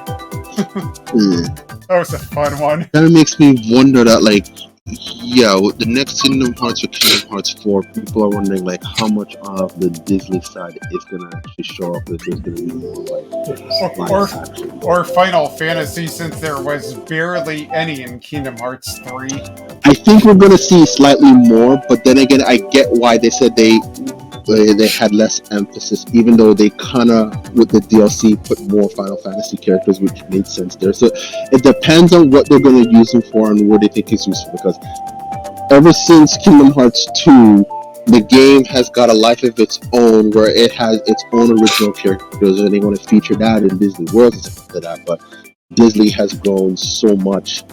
That was a fun one. That makes me wonder that, like, yeah, with the next Kingdom Hearts or Kingdom Hearts 4, people are wondering, like, how much of the Disney side is going to actually show up, if there's going to be more, like, or Final Fantasy, since there was barely any in Kingdom Hearts 3. I think we're going to see slightly more, but then again, I get why they said they had less emphasis, even though they kind of, with the DLC, put more Final Fantasy characters, which made sense there. So it depends on what they're going to use them for and what they think is useful, because ever since Kingdom Hearts 2, the game has got a life of its own, where it has its own original characters, and they want to feature that in Disney World and stuff like that. But Disney has grown so much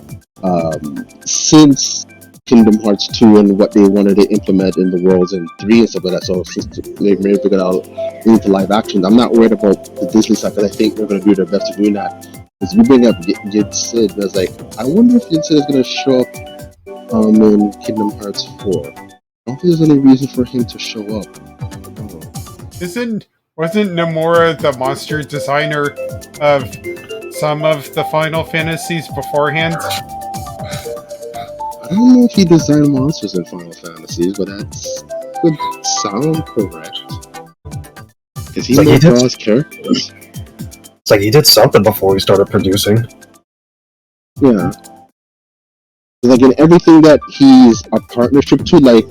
since Kingdom Hearts 2 and what they wanted to implement in the worlds in 3 and stuff like that. So since they may figure out into live action, I'm not worried about the Disney side, because I think they're going to do their best to doing that. Because you bring up Jid Sid, and I was like, I wonder if Jid Sid is going to show up in Kingdom Hearts 4. I don't think there's any reason for him to show up. Wasn't Nomura the monster designer of some of the Final Fantasies beforehand? I don't know if he designed monsters in Final Fantasies, but that would sound correct. Because he draws characters. It's like he did something before he started producing. Yeah. Like in everything that he's a partnership to, like,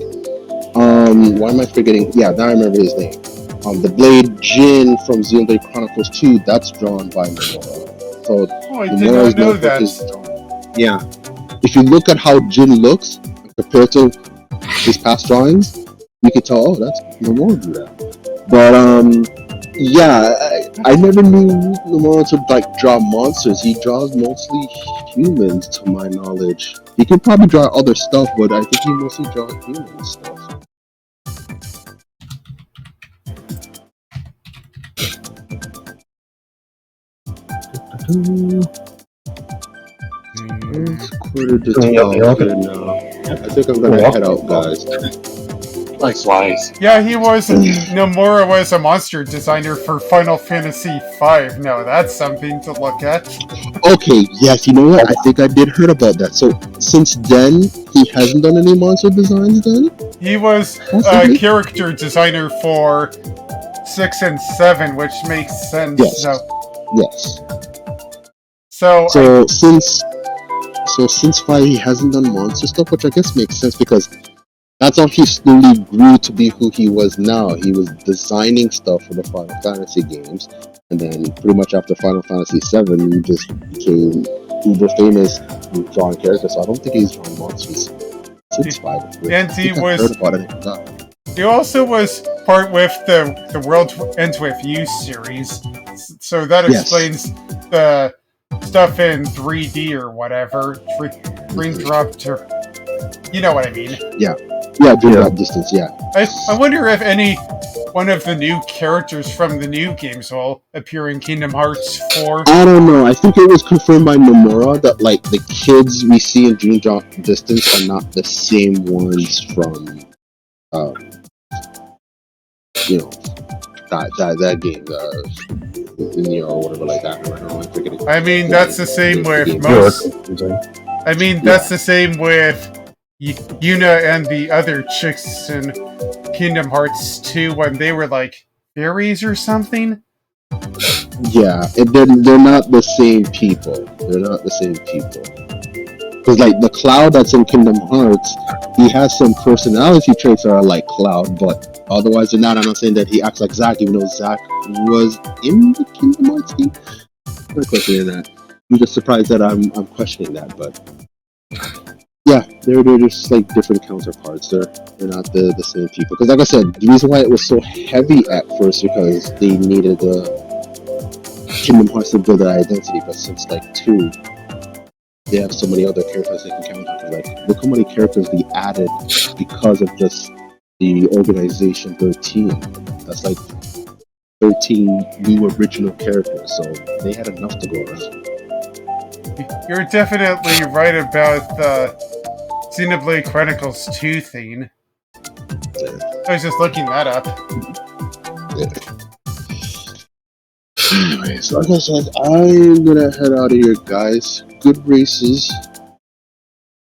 why am I forgetting? Yeah, now I remember his name. The Blade Jin from Xenoblade Chronicles 2, that's drawn by Nomura. So, I did not know that. Yeah. If you look at how Jin looks compared to his past drawings, you can tell, oh, that's Nomura do that. But yeah, I never knew Nomura to like draw monsters. He draws mostly humans, to my knowledge. He can probably draw other stuff, but I think he mostly draws human stuff. It's 11:45 here now. I think I'm gonna head out, guys. Likewise. Yeah, Nomura was a monster designer for Final Fantasy V. Now that's something to look at. Okay, yes, you know what? I think I did heard about that. So since then, he hasn't done any monster designs then? He was a character designer for 6 and 7, which makes sense. Yes. Yes. So since 5 he hasn't done monster stuff, which I guess makes sense because that's how he slowly grew to be who he was now. He was designing stuff for the Final Fantasy games, and then pretty much after Final Fantasy VII, he just became uber famous with drawing characters. So I don't think he's drawn monsters since 5. And he heard about it. He also was part with the World Ends With You series, so that explains the stuff in 3D or whatever. Dream Drop to, you know what I mean? Yeah, Dream Drop Distance. Yeah. I wonder if any one of the new characters from the new games will appear in Kingdom Hearts 4. I don't know. I think it was confirmed by Nomura that like the kids we see in Dream Drop Distance are not the same ones from, you know, that game, Neo or whatever like that. I mean, that's the same with most. I mean, that's the same with Yuna and the other chicks in Kingdom Hearts 2 when they were like fairies or something. Yeah, they're not the same people. They're not the same people. Because like the Cloud that's in Kingdom Hearts, he has some personality traits that are like Cloud, but otherwise than that, I'm not saying that he acts like Zack, even though Zack was in the Kingdom Hearts game. I'm not questioning that. I'm just surprised that I'm questioning that, but yeah, they're just like different counterparts. They're not the same people. Because like I said, the reason why it was so heavy at first because they needed the Kingdom Hearts to build their identity, but since like 2, they have so many other characters they can count on. Like, look how many characters they added because of just the Organization 13. That's like 13 new original characters, so they had enough to go around. You're definitely right about the Xenoblade Chronicles 2 thing. I was just looking that up. Anyway, so like I said, I'm gonna head out of here, guys. Good races.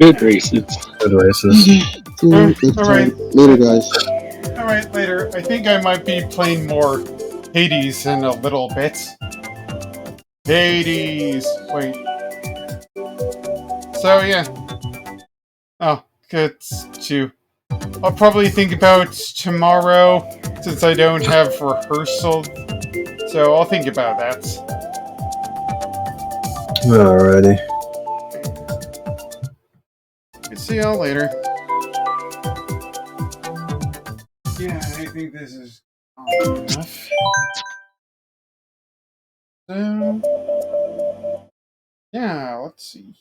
Good races. Alright. Later, guys. Alright, later. I think I might be playing more Hades in a little bit. Hades! Wait. So, yeah. Oh, good too. I'll probably think about tomorrow, since I don't have rehearsal. So, I'll think about that. Alrighty. See y'all later. Yeah, I think this is enough. So, yeah, let's see.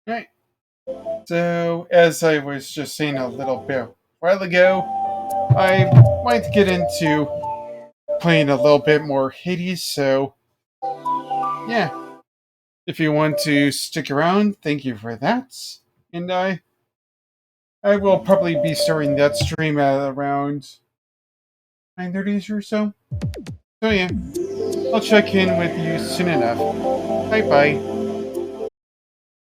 Right. So, as I was just saying a little bit a while ago, I might get into playing a little bit more Hades, so yeah. If you want to stick around, thank you for that. And I will probably be starting that stream at around 9:30 or so. So yeah, I'll check in with you soon enough. Bye bye.